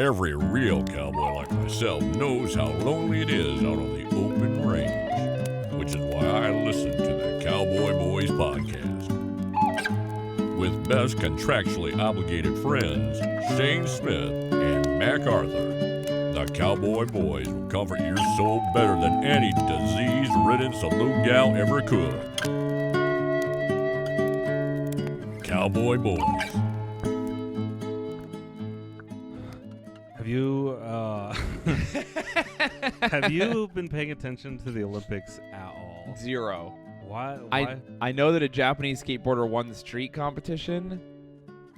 Every real cowboy like myself knows how lonely it is out on the open range, which is why I listen to the Cowboy Boys podcast. With best contractually obligated friends, Shayne Smith and Mac Arthur, the Cowboy Boys will comfort your soul better than any disease-ridden saloon gal ever could. Cowboy Boys. Have you been paying attention to the Olympics at all? Zero. Why? I know that a Japanese skateboarder won the street competition,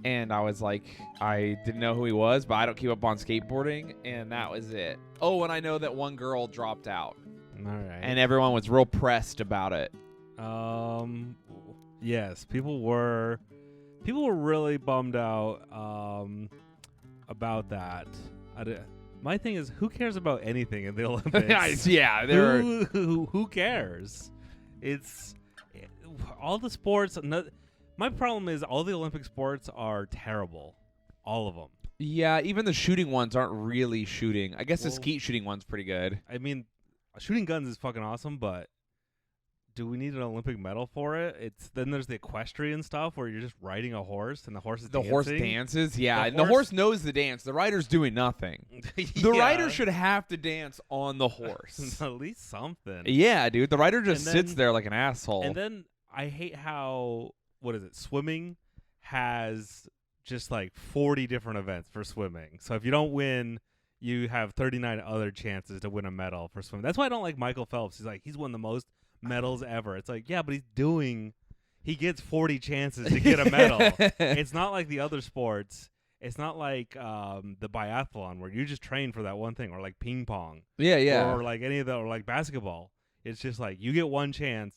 and I was like, I didn't know who he was, but I don't keep up on skateboarding, and that was it. Oh, and I know that one girl dropped out. All right. And everyone was real pressed about it. Yes, people were really bummed out about that. My thing is, who cares about anything in the Olympics? Yeah, who cares? It's all the sports. My problem is all the Olympic sports are terrible, all of them. Yeah, even the shooting ones aren't really shooting. I guess the skeet shooting one's pretty good. I mean, shooting guns is fucking awesome, but do we need an Olympic medal for it? Then there's the equestrian stuff where you're just riding a horse and the horse is dancing. Horse dances, yeah. The horse knows the dance. The rider's doing nothing. The rider should have to dance on the horse. At least something. Yeah, dude. The rider just sits there like an asshole. And then I hate how, swimming has just like 40 different events for swimming. So if you don't win, you have 39 other chances to win a medal for swimming. That's why I don't like Michael Phelps. He's won the most medals ever. It's like, yeah, but he gets 40 chances to get a medal. It's not like the other sports. It's not like the biathlon where you just train for that one thing, or like ping pong. Yeah. Or like any of the, or like basketball. It's just like you get one chance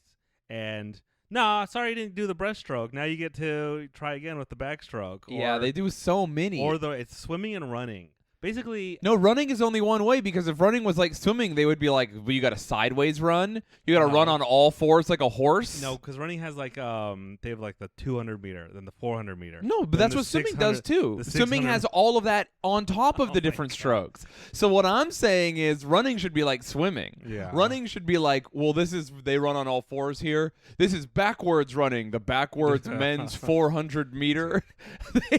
and sorry you didn't do the breaststroke. Now you get to try again with the backstroke. Yeah, they do so many. Or it's swimming and running. Basically, no, running is only one way, because if running was like swimming, they would be like, well, you got to sideways run. You got to run on all fours like a horse. No, because running has like they have like the 200 meter, then the 400 meter. No, but that's what swimming does too. Swimming has all of that on top of the different strokes. So what I'm saying is running should be like swimming. Yeah. Running should be like, well, they run on all fours here. This is backwards running, the backwards men's 400 meter.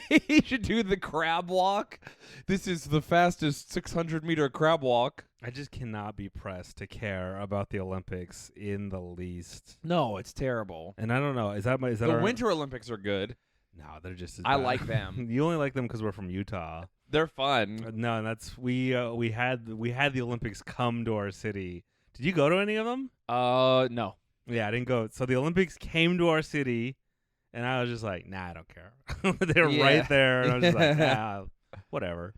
They should do the crab walk. This is the fastest 600-meter crab walk. I just cannot be pressed to care about the Olympics in the least. No, it's terrible. And I don't know. Is that the Winter Olympics are good? No, they're just as I bad. like them. You only like them because we're from Utah. They're fun. No, that's we had the Olympics come to our city. Did you go to any of them? No. Yeah, I didn't go. So the Olympics came to our city, and I was just like, nah, I don't care. They're right there, and I was just like, nah. Whatever.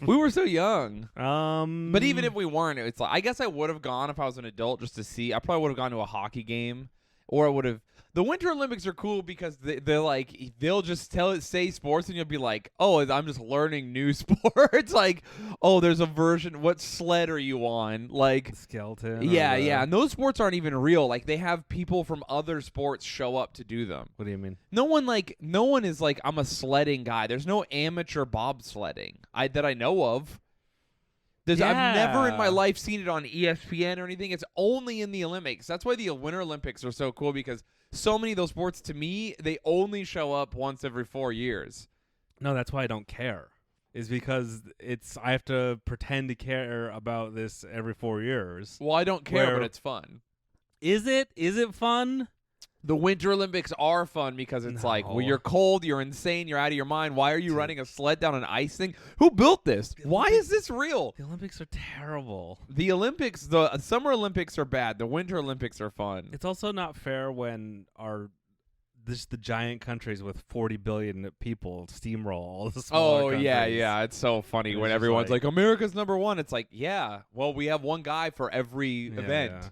We were so young. But even if we weren't, it's like, I guess I would have gone if I was an adult just to see. I probably would have gone to a hockey game, or I would have. The Winter Olympics are cool because they're like, they'll just say sports and you'll be like, oh, I'm just learning new sports. Like, oh, there's a version. What sled are you on? Like skeleton. Yeah. And those sports aren't even real. Like, they have people from other sports show up to do them. What do you mean? No one is like, I'm a sledding guy. There's no amateur bobsledding that I know of. I've never in my life seen it on ESPN or anything. It's only in the Olympics. That's why the Winter Olympics are so cool, because so many of those sports, to me, they only show up once every 4 years. No, that's why I don't care. Is because I have to pretend to care about this every 4 years. Well, I don't care, but it's fun. Is it? Is it fun? The Winter Olympics are fun because it's like, well, you're cold, you're insane, you're out of your mind. Why are you running a sled down an ice thing? Who built this? Why is this real? The Olympics are terrible. The Olympics, the Summer Olympics are bad. The Winter Olympics are fun. It's also not fair when the giant countries with 40 billion people steamroll all the smaller countries. Yeah. It's so funny when everyone's like, America's number one. It's like, yeah, well, we have one guy for every event. Yeah.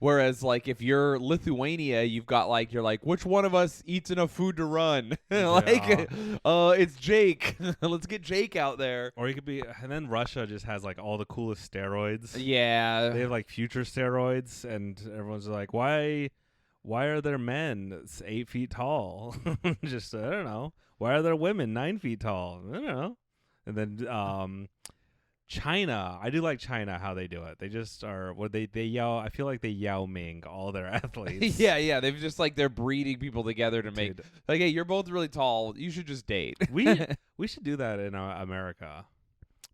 Whereas, like, if you're Lithuania, you're like, which one of us eats enough food to run? It's Jake. Let's get Jake out there. Or you could be, and then Russia just has like all the coolest steroids. Yeah, they have like future steroids, and everyone's like, why are there men 8 feet tall? Just I don't know. Why are there women 9 feet tall? I don't know. And then China, I do like China how they do it. They just are they yell. I feel like they Yao Ming all their athletes. yeah. They've just like they're breeding people together to make like, hey, you're both really tall. You should just date. we should do that in America.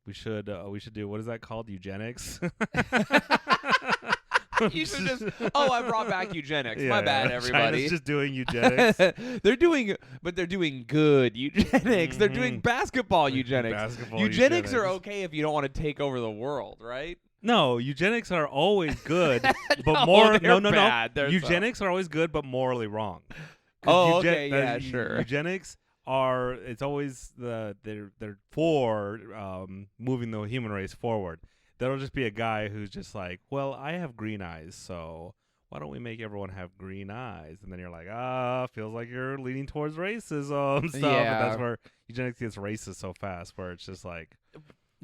We should do, what is that called? Eugenics. You should just. Oh, I brought back eugenics. My bad, everybody. China's just doing eugenics. They're doing good eugenics. They're doing basketball eugenics. Eugenics are okay if you don't want to take over the world, right? No, eugenics are always good, but bad. Eugenics are always good, but morally wrong. Oh, okay, yeah, sure. Eugenics are. It's always they're for moving the human race forward. There'll just be a guy who's just like, well, I have green eyes, so why don't we make everyone have green eyes? And then you're like, feels like you're leaning towards racism stuff. Yeah. But that's where eugenics gets racist so fast, where it's just like,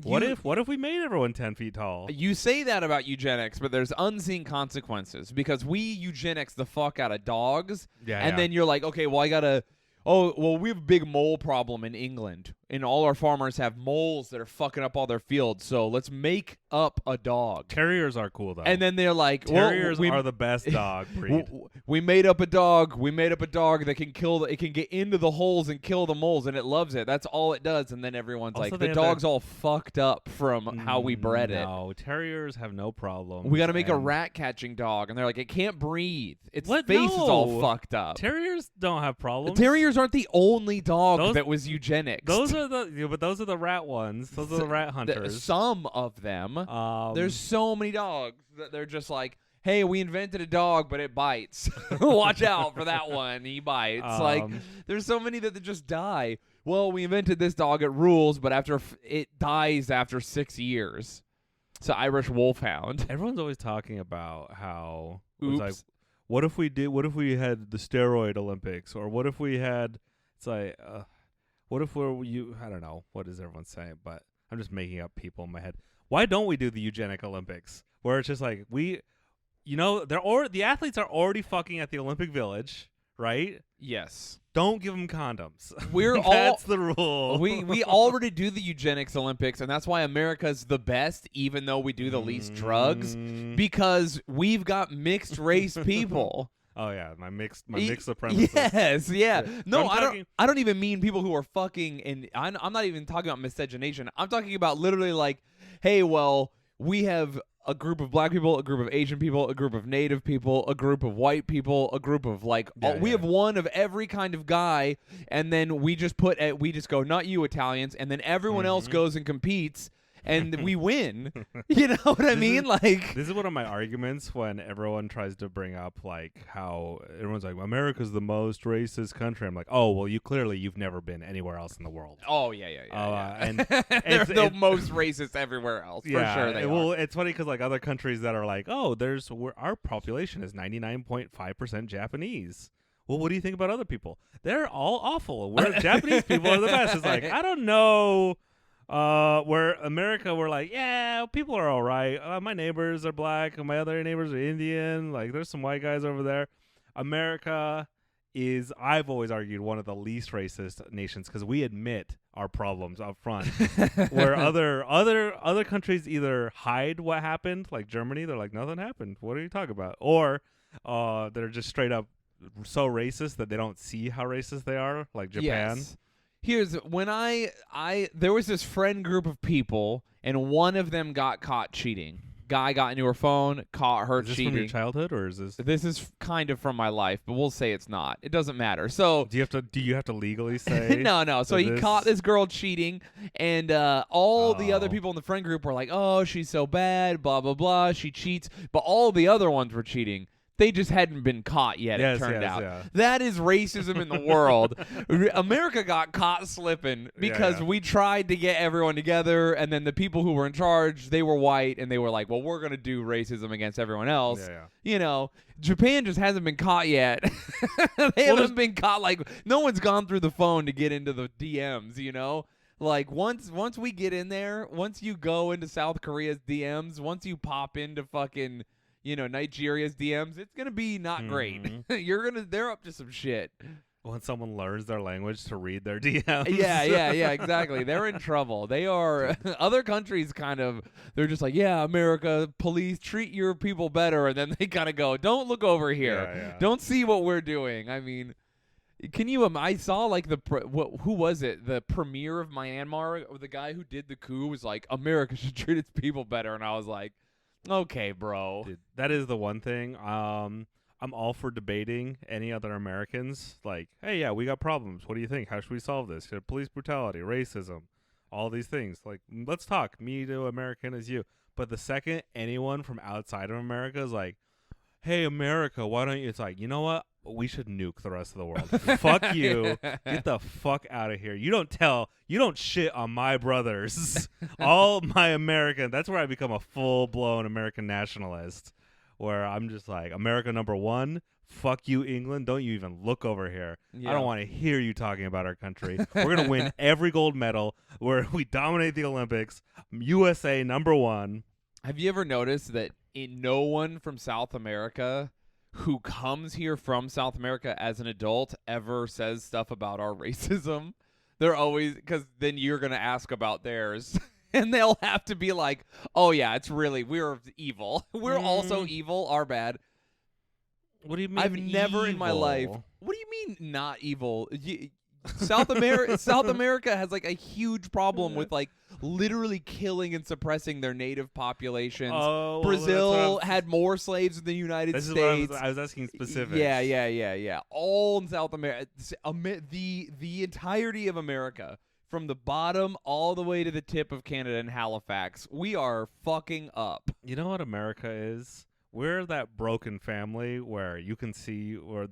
what if we made everyone 10 feet tall? You say that about eugenics, but there's unseen consequences because we eugenics the fuck out of dogs. And then you're like, okay, well, I gotta. Oh, well, we have a big mole problem in England, and all our farmers have moles that are fucking up all their fields, so let's make up a dog. Terriers are cool, though. And then they're like, Terriers are the best dog breed. We made up a dog. We made up a dog that can it can get into the holes and kill the moles, and it loves it. That's all it does. And then everyone's also like, the dog's all fucked up from how we bred it. No, terriers have no problem. We got to make a rat-catching dog, and they're like, it can't breathe. Its face is all fucked up. Terriers don't have problems. Terriers aren't the only dog that was eugenics. Those are the rat ones. Those are the rat hunters. Some of them. There's so many dogs that they're just like, hey, we invented a dog, but it bites. Watch out for that one. He bites. Like, there's so many that just die. Well, we invented this dog. It rules, but it dies after 6 years. It's an Irish wolfhound. Everyone's always talking about how Oops. Like, what if we had the steroid Olympics, or what if we had? It's like, what if I don't know. What is everyone saying? But I'm just making up people in my head. Why don't we do the eugenic Olympics, where it's just like the athletes are already fucking at the Olympic Village, right? Yes. Don't give them condoms. That's the rule. We already do the eugenics Olympics, and that's why America's the best, even though we do the least drugs, because we've got mixed race people. Oh yeah, my mixed supremacists. Yes, yeah. No, I don't even mean people who are fucking, and I'm not even talking about miscegenation. I'm talking about literally like, hey, well, we have a group of black people, a group of Asian people, a group of Native people, a group of white people, a group of we have one of every kind of guy, and then we just go, not you Italians, and then everyone else goes and competes. And we win. You know what I mean? Like, this is one of my arguments when everyone tries to bring up like how everyone's like, America's the most racist country. I'm like, oh well, you've never been anywhere else in the world. Oh yeah. And they're the most racist everywhere else. For sure they are. It's funny because like other countries that are like, oh, our population is 99.5% Japanese. Well, what do you think about other people? They're all awful. Japanese people are the best. It's like, I don't know. Where America, we're like, yeah, people are all right. My neighbors are black, and my other neighbors are Indian. Like, there's some white guys over there. America is, I've always argued, one of the least racist nations because we admit our problems up front. Where other countries either hide what happened, like Germany, they're like, nothing happened. What are you talking about? Or they're just straight up so racist that they don't see how racist they are, like Japan. Yes. Here's when there was this friend group of people, and one of them got caught cheating. Guy got into her phone, caught her cheating. Is this from your childhood, or is this? This is kind of from my life, but we'll say it's not. It doesn't matter. So do you have to legally say? No. So he caught this girl cheating, and all the other people in the friend group were like, "Oh, she's so bad, blah blah blah. She cheats," but all the other ones were cheating. They just hadn't been caught yet, it turned out. Yeah. That is racism in the world. America got caught slipping because we tried to get everyone together, and then the people who were in charge, they were white, and they were like, well, we're going to do racism against everyone else. Yeah. You know, Japan just hasn't been caught yet. They haven't been caught. Like, no one's gone through the phone to get into the DMs, you know? Like, once we get in there, once you go into South Korea's DMs, once you pop into fucking... Nigeria's DMs, it's going to be not great. They're up to some shit. when someone learns their language to read their DMs. Yeah, exactly. They're in trouble. They are. Other countries they're just like, yeah, America, police, treat your people better. And then they kind of go, don't look over here. Yeah. Don't see what we're doing. I mean, can you, I saw like who was it? The premier of Myanmar, or the guy who did the coup was like, America should treat its people better. And I was like, okay, bro. Dude, that is the one thing. I'm all for debating any other Americans. Like, hey, yeah, we got problems. What do you think? How should we solve this? Police brutality, racism, all these things. Like, let's talk. Me to American as you. But the second anyone from outside of America is like, hey, America, why don't you? It's like, you know what? We should nuke the rest of the world. Fuck you. Get the fuck out of here. You don't shit on my brothers. All my American. That's where I become a full-blown American nationalist. Where I'm just like, America number one, fuck you, England. Don't you even look over here. Yeah. I don't want to hear you talking about our country. We're going to win every gold medal where we dominate the Olympics. USA number one. Have you ever noticed that no one from South America who comes here from South America as an adult ever says stuff about our racism? They're always, because then you're going to ask about theirs. And they'll have to be like, oh, yeah, we're evil. We're also evil. Our bad. What do you mean I've never in my life. What do you mean not evil? South America has like a huge problem with like literally killing and suppressing their native populations. Oh, Brazil had more slaves than the United States. I was asking specifics. Yeah. All in South America. The entirety of America. From the bottom all the way to the tip of Canada and Halifax, we are fucking up. You know what America is? We're that broken family where you can see where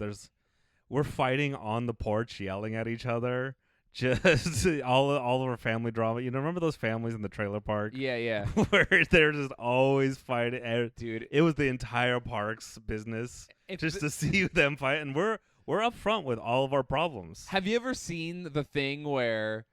we're fighting on the porch, yelling at each other. Just all of our family drama. You know, remember those families in the trailer park? Yeah. Where they're just always fighting. Dude, it was the entire park's business to see them fight. And we're up front with all of our problems. Have you ever seen the thing where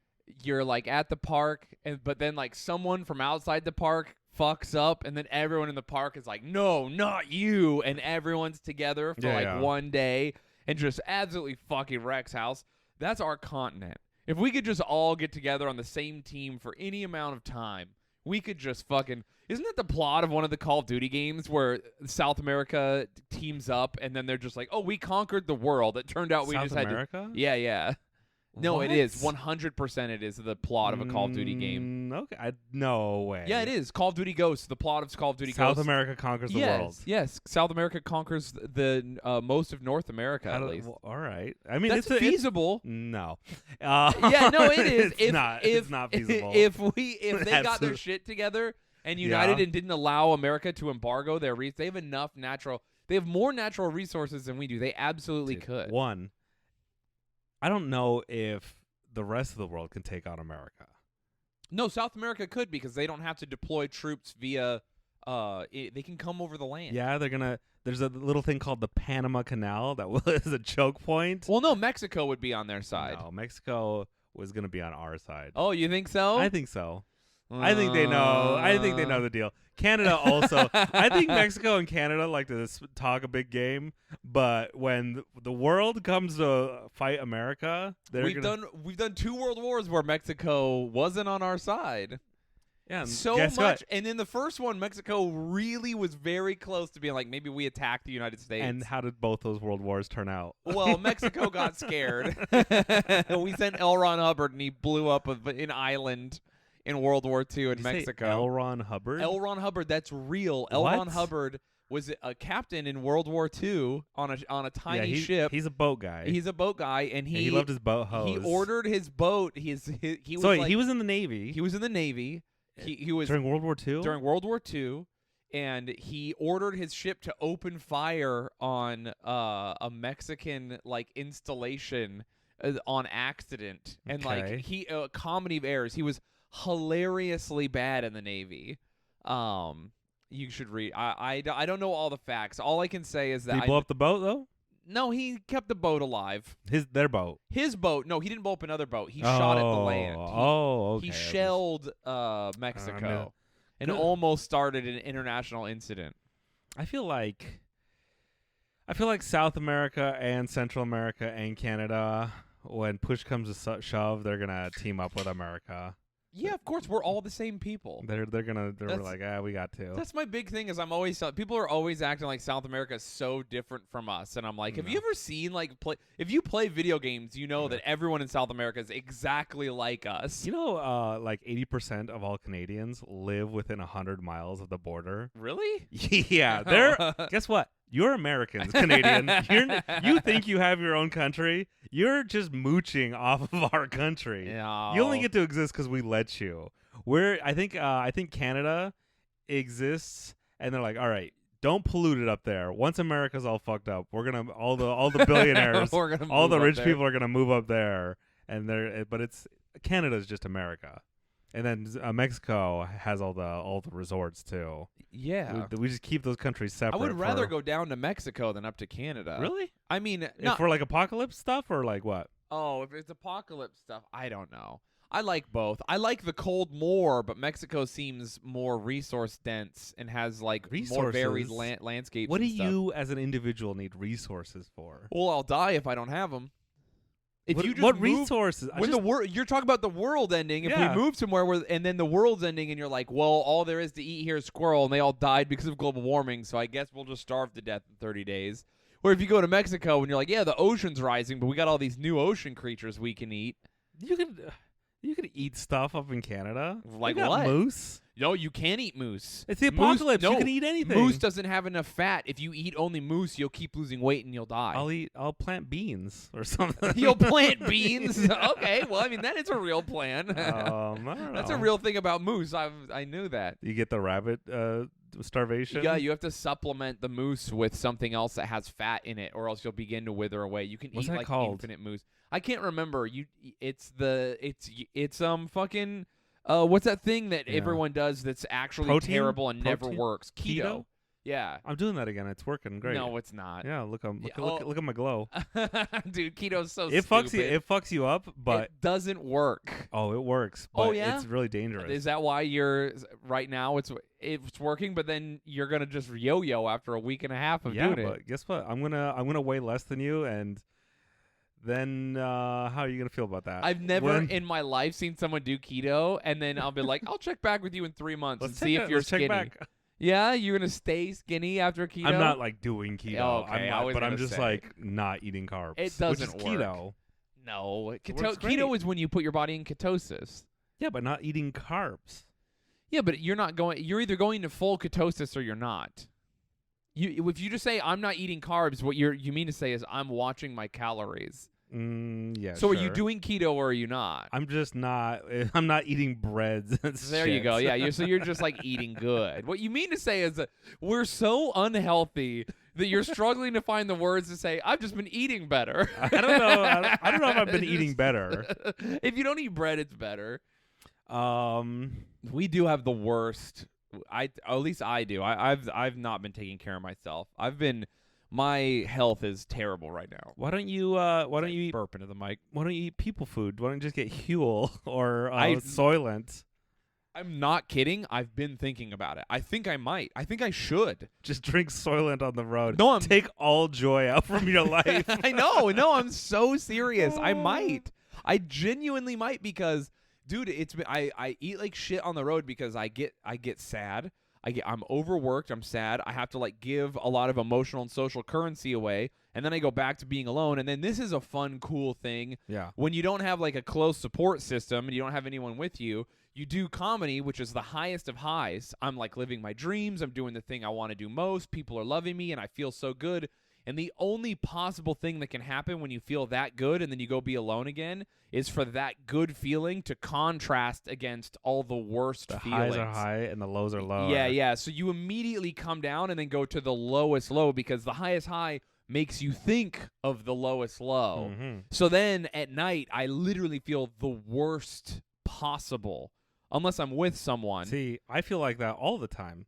you're like at the park, but then like someone from outside the park fucks up, and then everyone in the park is like, no, not you, and everyone's together for one day and just absolutely fucking wrecks house? That's our continent. If we could just all get together on the same team for any amount of time, we could just fucking... Isn't that the plot of one of the Call of Duty games where South America teams up and then they're just like, oh, we conquered the world. It turned out we just had America? Yeah. No, What? it is. 100% it is the plot of a Call of Duty game. Okay. No way. Yeah, it is. Call of Duty Ghosts, the plot of Call of Duty South Ghosts. America conquers the world. Yes. South America conquers the most of North America, at least. Well, all right. I mean, that's feasible. No. Yeah, no, it is. It's not feasible. If they got their shit together and united and didn't allow America to embargo their they have enough they have more natural resources than we do. They absolutely could. One, I don't know if the rest of the world can take on America. No, South America could because they don't have to deploy troops via they can come over the land. Yeah, there's a little thing called the Panama Canal that was a choke point. Well, no, Mexico would be on their side. No, Mexico was going to be on our side. Oh, you think so? I think so. I think they know. I think they know the deal. Canada also. I think Mexico and Canada like to talk a big game, but when the world comes to fight America, we've done 2 world wars where Mexico wasn't on our side. Yeah, so much. What? And in the first one, Mexico really was very close to being like, maybe we attacked the United States. And how did both those world wars turn out? Well, Mexico got scared. We sent L. Ron Hubbard, and he blew up an island in World War II in Mexico. L. Ron Hubbard? L. Ron Hubbard, that's real. L. Ron Hubbard was a captain in World War II on a tiny ship. He's a boat guy. He's a boat guy, and he loved his boat hose. He ordered his boat. He was in the Navy. He was in the Navy. He was during World War II. During World War II, and he ordered his ship to open fire on a Mexican installation on accident, and he comedy of errors. He was hilariously bad in the Navy. You should read. I don't know all the facts. All I can say is that did he blow up the boat though? No, he kept the boat alive. Their boat. His boat. No, he didn't blow up another boat. He shot at the land. Okay. He shelled Mexico and almost started an international incident. I feel like I feel like South America and Central America and Canada, when push comes to shove, they're gonna team up with America. Yeah, of course, we're all the same people. They're like, we got to. That's my big thing. Is people are always acting like South America is so different from us, and I'm like, have you ever seen if you play video games, you know that everyone in South America is exactly like us. You know, like 80% of all Canadians live within 100 miles of the border. Really? Yeah, they're. Guess what? You're Americans, Canadian. You think you have your own country? You're just mooching off of our country. Yeah. You only get to exist because we let you. I think Canada exists, and they're like, all right, don't pollute it up there. Once America's all fucked up, we're gonna all the billionaires, all the rich people are gonna move up there, but it's Canada's just America. And then Mexico has all the resorts too. Yeah, we just keep those countries separate. I would rather go down to Mexico than up to Canada. Really? I mean, for like apocalypse stuff or like what? Oh, if it's apocalypse stuff, I don't know. I like both. I like the cold more, but Mexico seems more resource dense and has like more varied landscapes. What do you, as an individual, need resources for? Well, I'll die if I don't have them. What resources? You're talking about the world ending. If we move somewhere and then the world's ending, and you're like, well, all there is to eat here is squirrel, and they all died because of global warming, so I guess we'll just starve to death in 30 days. Or if you go to Mexico and you're like, yeah, the ocean's rising, but we got all these new ocean creatures we can eat. You could eat stuff up in Canada. Like what? Moose? No, you can't eat moose. It's the apocalypse. You can eat anything. Moose doesn't have enough fat. If you eat only moose, you'll keep losing weight and you'll die. I'll plant beans or something. You'll plant beans? Okay, well, I mean, that is a real plan. I don't know. That's a real thing about moose. I knew that. You get the rabbit starvation? Yeah, you have to supplement the moose with something else that has fat in it, or else you'll begin to wither away. You can eat like infinite moose. I can't remember. It's fucking what's that thing that everyone does that's actually terrible and never works? Keto. Yeah, I'm doing that again. It's working great. No, it's not. Yeah, look at my glow. Dude, keto's so it stupid. It fucks you up, but it doesn't work. Oh, it works. But it's really dangerous. Is that why you're right now? It's working, but then you're gonna just yo-yo after a week and a half of doing it. Yeah, but guess what? I'm gonna weigh less than you, and then how are you gonna feel about that? I've never in my life seen someone do keto, and then I'll be like, I'll check back with you in 3 months and see if you're skinny. Check back. Yeah, you're gonna stay skinny after keto? I'm not like doing keto. Oh, okay, I'm just like not eating carbs. It doesn't work. Keto. No, keto is when you put your body in ketosis. Yeah, but not eating carbs. Yeah, but you're not going. You're either going to full ketosis or you're not. If you just say I'm not eating carbs, what you mean to say is I'm watching my calories. Yeah. So are you doing keto or are you not? I'm just not. I'm not eating breads. There you go. Yeah. So you're just like eating good. What you mean to say is that we're so unhealthy that you're struggling to find the words to say I've just been eating better. I don't know. I don't know if I've been eating better. If you don't eat bread, it's better. We do have the worst. At least I do. I've not been taking care of myself. My health is terrible right now. Why don't you eat burp into the mic? Why don't you eat people food? Why don't you just get Huel or Soylent? I'm not kidding. I've been thinking about it. I think I might. I think I should. Just drink Soylent on the road. No, take all joy out from your life. I know. No, I'm so serious. I might. I genuinely might because, dude, I eat like shit on the road because I get sad. I'm overworked. I'm sad. I have to like give a lot of emotional and social currency away. And then I go back to being alone. And then this is a fun, cool thing. Yeah. When you don't have like a close support system and you don't have anyone with you, you do comedy, which is the highest of highs. I'm like living my dreams. I'm doing the thing I want to do most. People are loving me and I feel so good. And the only possible thing that can happen when you feel that good and then you go be alone again is for that good feeling to contrast against all the worst feelings. The highs are high and the lows are low. Yeah. So you immediately come down and then go to the lowest low because the highest high makes you think of the lowest low. Mm-hmm. So then at night, I literally feel the worst possible unless I'm with someone. See, I feel like that all the time.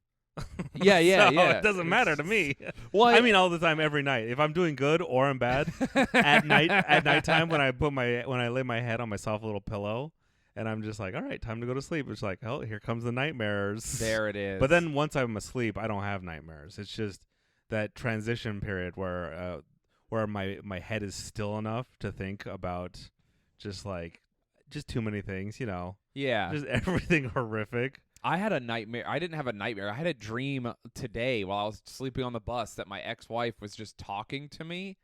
Yeah. It doesn't matter to me. Well, I mean, all the time, every night. If I'm doing good or I'm bad, at nighttime when I lay my head on my soft little pillow, and I'm just like, all right, time to go to sleep. It's like, oh, here comes the nightmares. There it is. But then once I'm asleep, I don't have nightmares. It's just that transition period where my head is still enough to think about just too many things, Yeah. just everything horrific. I had a nightmare. I didn't have a nightmare. I had a dream today while I was sleeping on the bus that my ex-wife was just talking to me.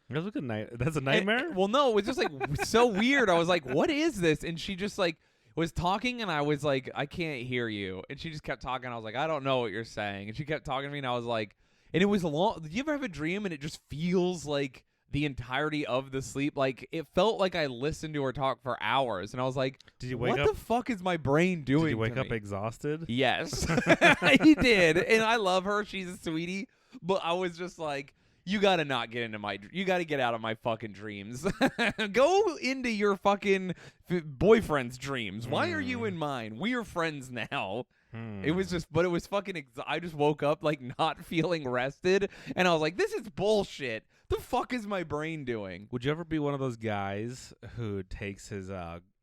That's a nightmare? Well, no, it was just like so weird. I was like, what is this? And she just like was talking, and I was like, I can't hear you. And she just kept talking. I was like, I don't know what you're saying. And she kept talking to me, and I was like, and it was long. Did you ever have a dream and it just feels like the entirety of the sleep? Like, it felt like I listened to her talk for hours, and I was like, did you wake up? What the fuck is my brain doing? Did you wake up me? Exhausted? Yes. He did. And I love her. She's a sweetie. But I was just like, you got to not get into you got to get out of my fucking dreams. Go into your fucking boyfriend's dreams. Why are you in mine? We are friends now. It was just, but it was fucking, I just woke up like not feeling rested. And I was like, this is bullshit. The fuck is my brain doing? Would you ever be one of those guys who takes his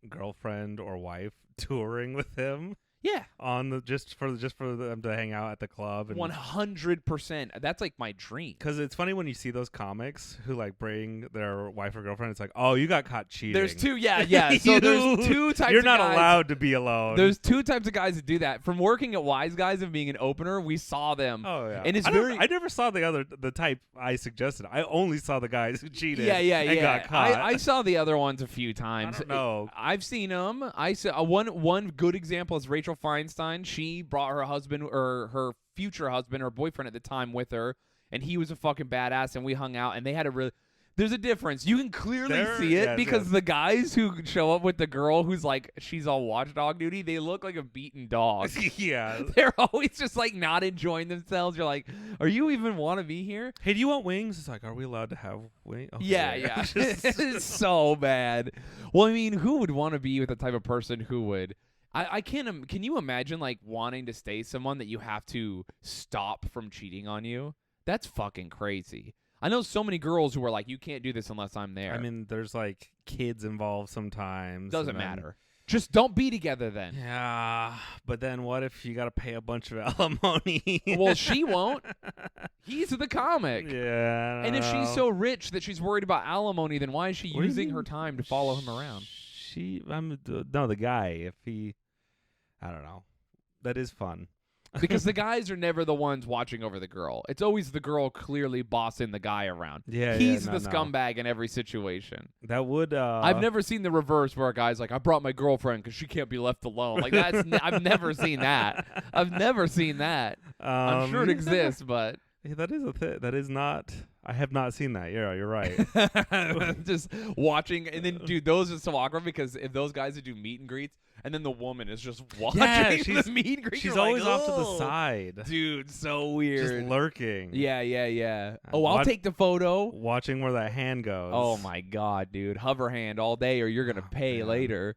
girlfriend or wife touring with him? Yeah. On just for them to hang out at the club. 100%. That's like my dream. Because it's funny when you see those comics who like bring their wife or girlfriend. It's like, oh, you got caught cheating. There's two. Yeah. So there's two types. You're not of guys. allowed to be alone. There's two types of guys that do that. From working at Wise Guys and being an opener, we saw them. Oh yeah. And it's I never saw the type I suggested. I only saw the guys who cheated. And got caught. I saw the other ones a few times. I don't know. I've seen them. I saw one good example is Rachel Feinstein. She brought her husband or her future husband or boyfriend at the time with her, and he was a fucking badass, and we hung out, and they had a really. There's a difference. You can clearly see it because the guys who show up with the girl who's like, she's on watchdog duty, they look like a beaten dog. Yeah. They're always just like not enjoying themselves. You're like, are you even want to be here? Hey, do you want wings? It's like, are we allowed to have wings? Okay. Yeah. It's so bad. Well, I mean, who would want to be with the type of person who would. I can't. Can you imagine like wanting to stay someone that you have to stop from cheating on you? That's fucking crazy. I know so many girls who are like, you can't do this unless I'm there. I mean, there's like kids involved sometimes. Doesn't matter. Just don't be together then. Yeah, but then what if you got to pay a bunch of alimony? Well, she won't. He's the comic. Yeah. And if she's so rich that she's worried about alimony, then why is she using her time to follow him around? The guy. If he, I don't know. That is fun. Because the guys are never the ones watching over the girl. It's always the girl clearly bossing the guy around. Yeah, he's the scumbag in every situation. That would. I've never seen the reverse where a guy's like, I brought my girlfriend because she can't be left alone. Like that's. I've never seen that. I've never seen that. I'm sure it exists, but that is a thing. That is not. I have not seen that. Yeah, you're right. Just watching, and then, dude, those are so awkward because if those guys that do meet and greets, and then the woman is just watching the meet and greet. She's always off to the side. Dude, so weird. Just lurking. Yeah. Oh, I'll take the photo. Watching where that hand goes. Oh, my God, dude. Hover hand all day or you're going to pay later.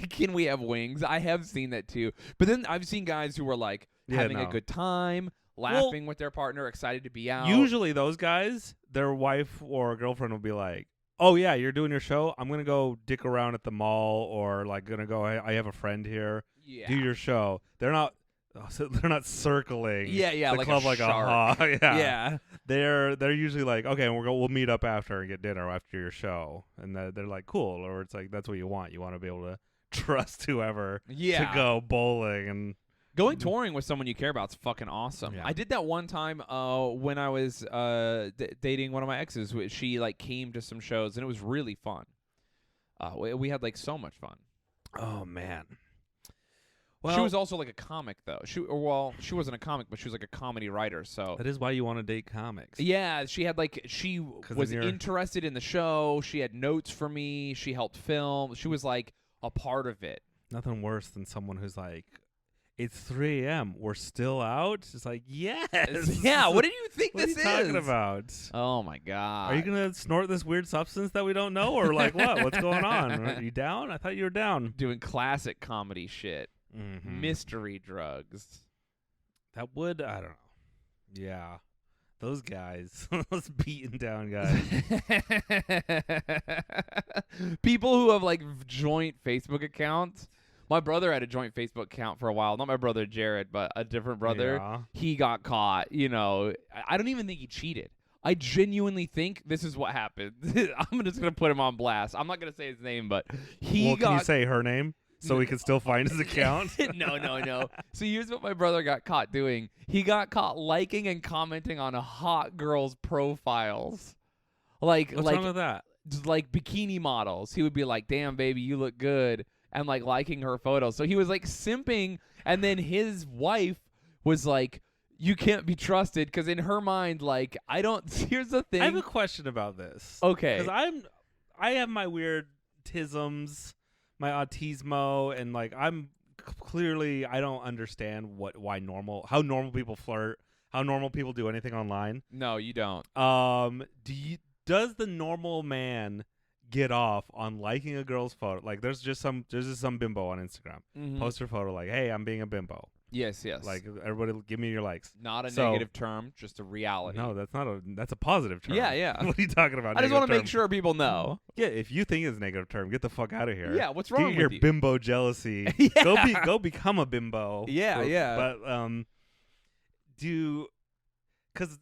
Can we have wings? I have seen that, too. But then I've seen guys who are, like, having a good time, laughing with their partner, excited to be out. Usually those guys, their wife or girlfriend will be like, oh, yeah, you're doing your show? I'm going to go dick around at the mall or, like, going to go, I have a friend here. Yeah. Do your show. They're not circling the like club a like shark. Yeah. They're usually like, okay, we'll meet up after and get dinner after your show. And they're like, cool. Or it's like, that's what you want. You want to be able to trust whoever to go bowling and... Going touring with someone you care about is fucking awesome. Yeah. I did that one time when I was dating one of my exes. She like came to some shows and it was really fun. We had like so much fun. Oh man. Well, she was also like a comic though. She wasn't a comic, but she was like a comedy writer. So that is why you want to date comics. Yeah, she had like she was interested in the show. She had notes for me. She helped film. She was like a part of it. Nothing worse than someone who's like, it's 3 a.m. We're still out? It's like, yes. Yeah, what do you think this is? What are you talking about? Oh, my God. Are you going to snort this weird substance that we don't know? Or like what? What's going on? Are you down? I thought you were down. Doing classic comedy shit. Mm-hmm. Mystery drugs. That would, I don't know. Yeah. Those guys. Those beaten down guys. People who have like joint Facebook accounts. My brother had a joint Facebook account for a while. Not my brother Jared, but a different brother. Yeah. He got caught. I don't even think he cheated. I genuinely think this is what happened. I'm just going to put him on blast. I'm not going to say his name, but can you say her name so we can still find his account? No. So here's what my brother got caught doing. He got caught liking and commenting on a hot girl's profiles. What's wrong with that? Like bikini models. He would be like, damn, baby, you look good. And like liking her photos. So he was like simping. And then his wife was like, you can't be trusted, because in her mind, like, here's the thing. I have a question about this. Okay. Because I have my weird tisms, my autismo, and like I don't understand how normal people flirt, how normal people do anything online. No, you don't. Does the normal man get off on liking a girl's photo? Like there's just some bimbo on Instagram. Post her photo like, hey, I'm being a bimbo. Yes. Like everybody give me your likes. Not a negative term, just a reality. No, that's a positive term. Yeah. What are you talking about? I just want to make sure people know. Yeah, if you think it's a negative term, get the fuck out of here. Yeah, what's wrong with your you? Bimbo jealousy. Go become a bimbo. Yeah. But because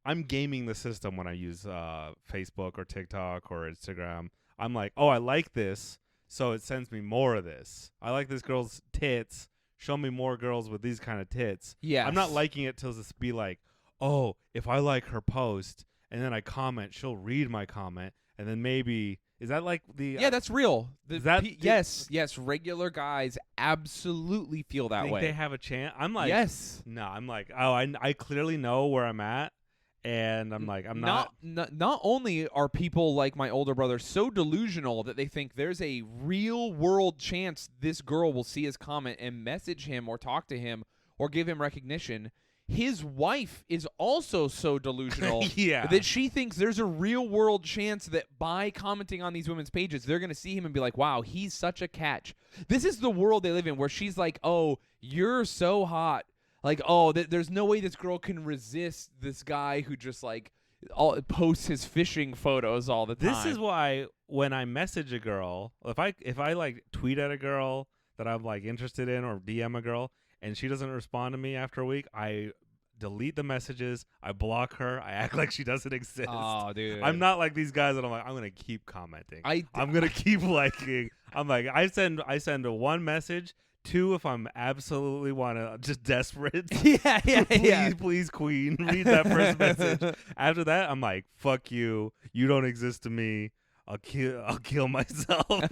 I'm gaming the system when I use Facebook or TikTok or Instagram. I'm like, oh, I like this, so it sends me more of this. I like this girl's tits. Show me more girls with these kind of tits. Yeah. I'm not liking it till it's be like, oh, if I like her post and then I comment, she'll read my comment, and then maybe is that like the yeah, that's real. Yes, regular guys absolutely feel that way. They have a chance. I'm like, yes. No, I'm like, oh, I clearly know where I'm at. And I'm like, I'm not. Not only are people like my older brother so delusional that they think there's a real world chance this girl will see his comment and message him or talk to him or give him recognition. His wife is also so delusional that she thinks there's a real world chance that by commenting on these women's pages, they're going to see him and be like, wow, he's such a catch. This is the world they live in, where she's like, oh, you're so hot. Like, oh, there's no way this girl can resist this guy who just, like, posts his fishing photos all the time. This is why when I message a girl, if I like, tweet at a girl that I'm, like, interested in or DM a girl, and she doesn't respond to me after a week, I delete the messages, I block her, I act like she doesn't exist. Oh, dude. I'm not like these guys that I'm like, I'm going to keep commenting. I'm going to keep liking. I'm like, I send one message. 2, if I'm absolutely just desperate. Please, queen, read that first message. After that, I'm like, fuck you. You don't exist to me. I'll kill myself. And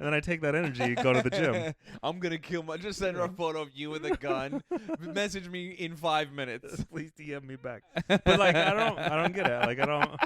then I take that energy and go to the gym. I'm gonna just send her a photo of you with a gun. Message me in 5 minutes. Please DM me back. But like, I don't get it. Like, I don't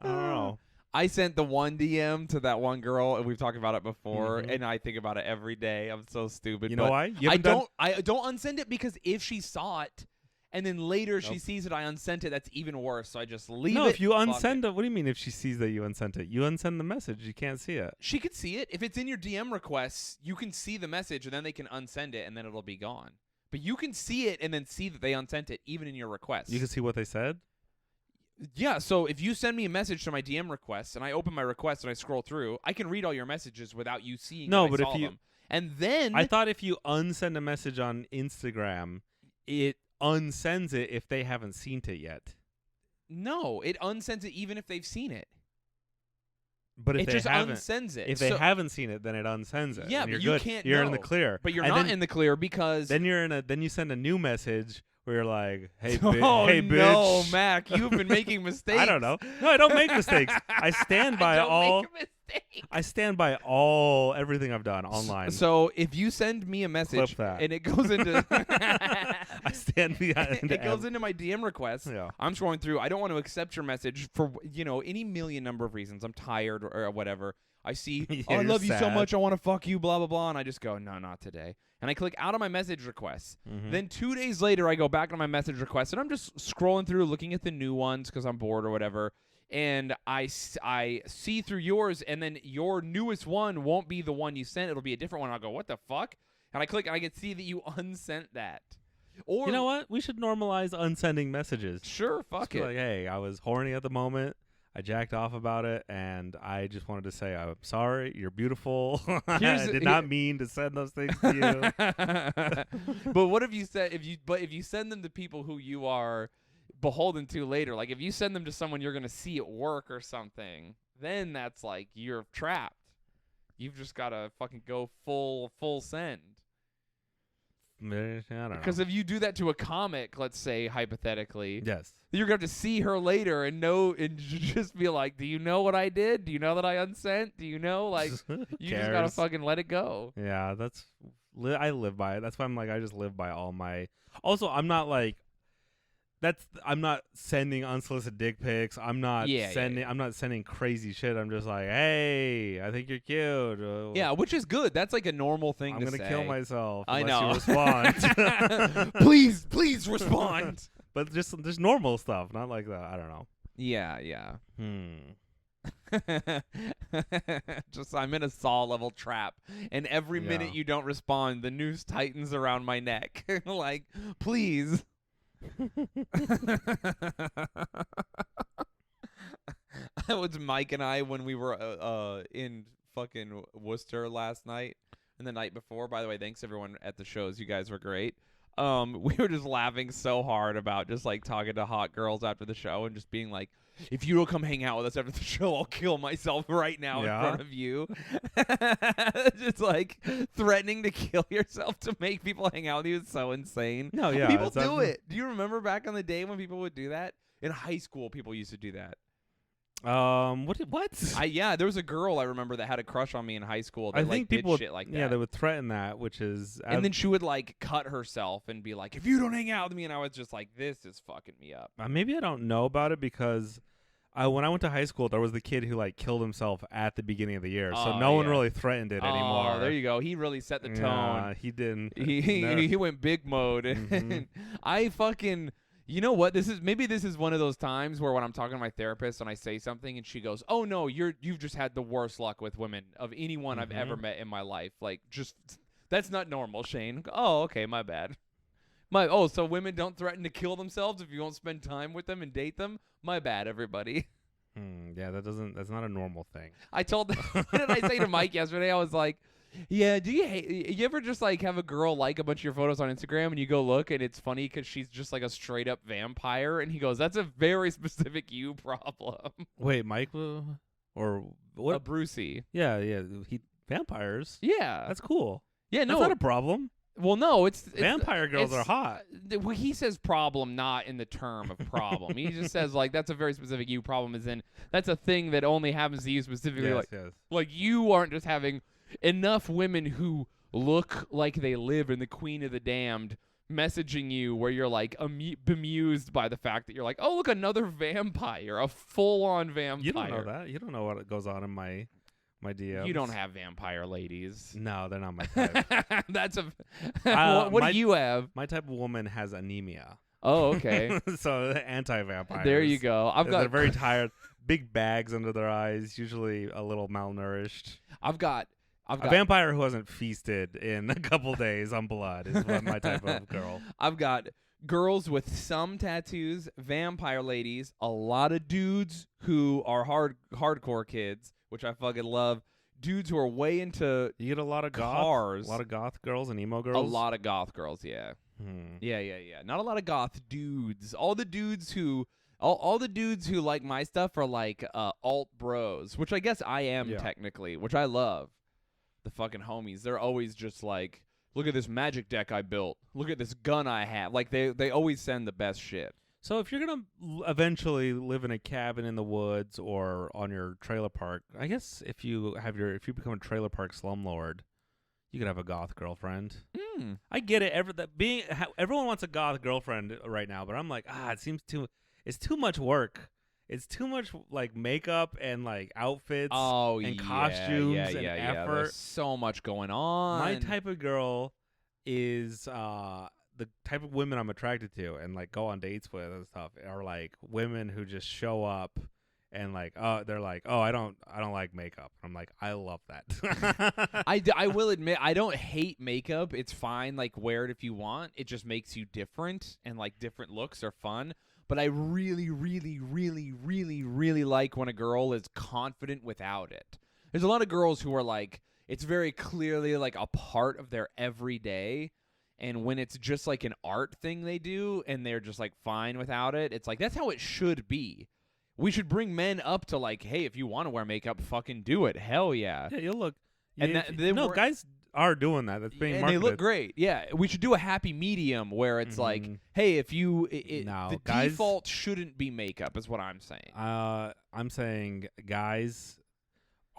know. I sent the one DM to that one girl, and we've talked about it before, and I think about it every day. I'm so stupid. You know why? I don't unsend it, because if she saw it, and then later she sees it, I unsent it, that's even worse. So I just leave it. No, if you unsend it, what do you mean if she sees that you unsent it? You unsend the message. You can't see it. She could see it. If it's in your DM requests, you can see the message, and then they can unsend it, and then it'll be gone. But you can see it and then see that they unsent it, even in your requests. You can see what they said? Yeah, so if you send me a message to my DM requests and I open my request and I scroll through, I can read all your messages without you seeing them. And then I thought if you unsend a message on Instagram, it unsends it if they haven't seen it yet. No, it unsends it even if they've seen it. But if it just unsends it. If they haven't seen it, then it unsends it. Yeah, and but you're you good. can't You're know. in the clear. But you're not in the clear, because then you send a new message where you're like, hey, hey, bitch. No, Mac, you've been making mistakes. I don't know. No, I don't make mistakes. I stand by everything I've done online. So if you send me a message and it goes into I stand behind it goes into my DM request. Yeah. I'm scrolling through. I don't want to accept your message for any million number of reasons. I'm tired or whatever. I see, I love you so much, I want to fuck you, blah, blah, blah. And I just go, no, not today. And I click out of my message requests. Then 2 days later, I go back on my message requests, and I'm just scrolling through, looking at the new ones because I'm bored or whatever. And I see through yours, and then your newest one won't be the one you sent. It'll be a different one. I'll go, what the fuck? And I click, and I can see that you unsent that. Or you know what? We should normalize unsending messages. Sure, fuck it. Like, hey, I was horny at the moment. I jacked off about it, and I just wanted to say I'm sorry. You're beautiful. I did not mean to send those things to you. But what if you said if you send them to people who you are beholden to later, like if you send them to someone you're gonna see at work or something, then that's like you're trapped. You've just gotta fucking go full send. I don't know. Because if you do that to a comic, let's say hypothetically, yes, you're gonna have to see her later and just be like, do you know what I did? Do you know that I unsent? Do you know, like, you just gotta fucking let it go. Yeah, I live by it. That's why I'm like, I just live by all my. Also, I'm not like. I'm not sending unsolicited dick pics. I'm not I'm not sending crazy shit. I'm just like, hey, I think you're cute. Yeah, which is good. That's like a normal thing I'm to say. I'm gonna kill myself. I know. You respond. please respond. But just normal stuff, not like that. I don't know. Yeah. Just I'm in a Saw level trap, and every minute you don't respond, the noose tightens around my neck. Like, please. That was Mike and I when we were in fucking Worcester last night and the night before. By the way, thanks everyone at the shows. You guys were great. We were just laughing so hard about just like talking to hot girls after the show and just being like, if you don't come hang out with us after the show, I'll kill myself right now in front of you. Just like threatening to kill yourself to make people hang out with you is so insane. No, yeah. People do it. Do you remember back on the day when people would do that? In high school, people used to do that. What? There was a girl I remember that had a crush on me in high school. That, I think people did shit like that. Yeah, they would threaten that, which is. And then she would like cut herself and be like, "If you don't hang out with me," and I was just like, "This is fucking me up." Maybe I don't know about it because. When I went to high school, there was the kid who like killed himself at the beginning of the year, so no one really threatened it anymore. Oh, there you go. He really set the tone. He didn't. He went big mode. Mm-hmm. I fucking. You know what? This is one of those times where when I'm talking to my therapist and I say something and she goes, "Oh no, you've just had the worst luck with women of anyone I've ever met in my life. Like, just that's not normal, Shayne." Oh, okay, my bad. So women don't threaten to kill themselves if you won't spend time with them and date them? My bad, everybody. Yeah, that's not a normal thing. What did I say to Mike yesterday? I was like, yeah, you ever just like have a girl like a bunch of your photos on Instagram and you go look and it's funny because she's just like a straight up vampire? And he goes, that's a very specific you problem. Wait, Mike or what? Brucey. Yeah, vampires. Yeah. That's cool. Yeah, no. That's not a problem. Well, no, it's vampire girls are hot. Well, he says problem, not in the term of problem. He just says like that's a very specific you problem. Is in that's a thing that only happens to you specifically. Yes, like you aren't just having enough women who look like they live in the Queen of the Damned messaging you where you're like bemused by the fact that you're like, oh look, another vampire, a full-on vampire. You don't know that. You don't know what goes on in my DMs. You don't have vampire ladies. No, they're not my type. That's what do you have? My type of woman has anemia. Oh, okay. So anti-vampires. There you go. They're very tired, big bags under their eyes, usually a little malnourished. I've got a vampire who hasn't feasted in a couple days on blood is my type of girl. I've got girls with some tattoos, vampire ladies, a lot of dudes who are hardcore kids, which I fucking love. Dudes who are way into you get a lot of cars. A lot of goth girls and emo girls? A lot of goth girls, yeah. Yeah. Not a lot of goth dudes. All the dudes who like my stuff are like alt bros, which I guess I am technically, which I love. The fucking homies. They're always just like, look at this magic deck I built. Look at this gun I have. Like they always send the best shit. So if you're going to eventually live in a cabin in the woods or on your trailer park, I guess if you become a trailer park slumlord, you could have a goth girlfriend. I get it. Everyone wants a goth girlfriend right now, but I'm like, it's too much work. It's too much like makeup and like outfits and costumes and effort. There's so much going on. My type of girl is the type of women I'm attracted to and like go on dates with and stuff are like women who just show up and like they're like, oh, I don't like makeup. I'm like, I love that. I will admit I don't hate makeup. It's fine, like wear it if you want. It just makes you different and like different looks are fun. but I really, really, really, really, really like when a girl is confident without it. There's a lot of girls who are like, it's very clearly like a part of their everyday. And when it's just like an art thing they do and they're just like fine without it, it's like, that's how it should be. We should bring men up to like, hey, if you want to wear makeup, fucking do it. Hell yeah. Yeah, you'll look. And guys are doing that. That's being marketed. And they look great. Yeah, we should do a happy medium where it's like, hey, if you, the guys, default shouldn't be makeup, is what I'm saying. I'm saying, guys,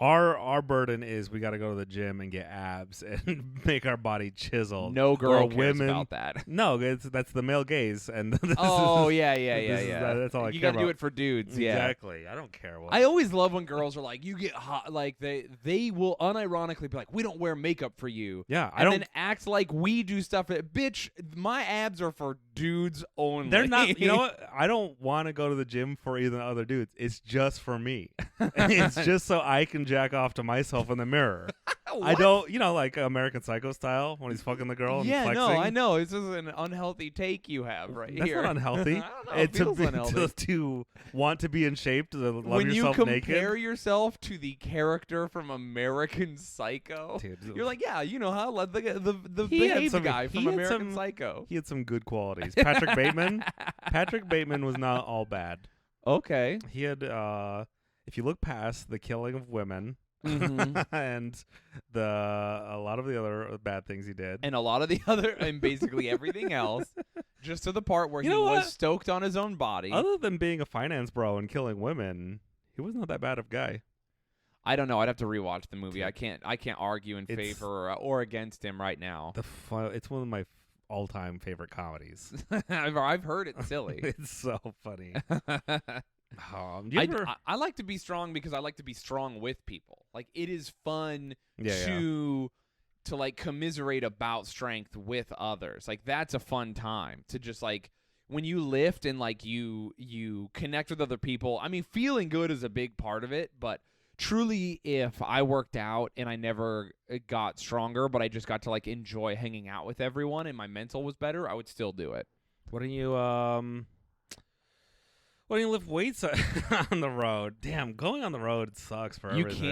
our burden is we got to go to the gym and get abs and make our body chiseled. No girl cares about that. No, that's the male gaze, and yeah. That's all I care about. You got to do it for dudes. Yeah, exactly. I don't care what. I always love when girls are like, you get hot. Like they will unironically be like, we don't wear makeup for you. Yeah, and then act like we do stuff. Bitch, my abs are for dudes only. They're not. You know what? I don't want to go to the gym for either other dudes. It's just for me. It's just so I can jack off to myself in the mirror. I don't, like American Psycho style when he's fucking the girl and flexing. No, I know. This is an unhealthy take you have here. That's not unhealthy. I don't know. It feels unhealthy. To want to be in shape, to love when yourself naked. When you compare yourself to the character from American Psycho, dude, you're like, yeah, you know how the behaved guy from American Psycho. He had some good qualities. Patrick Bateman. Patrick Bateman was not all bad. Okay. He had, if you look past the killing of women, and a lot of the other bad things he did, and a lot of the other, and basically everything else, just to the part where he was stoked on his own body. Other than being a finance bro and killing women, he was not that bad of a guy. I don't know. I'd have to rewatch the movie. I can't argue in favor or against him right now. It's one of my all-time favorite comedies. I've heard it's silly. It's so funny. I like to be strong because I like to be strong with people. Like, it is fun to like commiserate about strength with others. Like, that's a fun time to just like when you lift and like you connect with other people. I mean, feeling good is a big part of it, but truly, if I worked out and I never got stronger, but I just got to like enjoy hanging out with everyone and my mental was better, I would still do it. Why don't you lift weights on the road? Damn, going on the road sucks for everything. You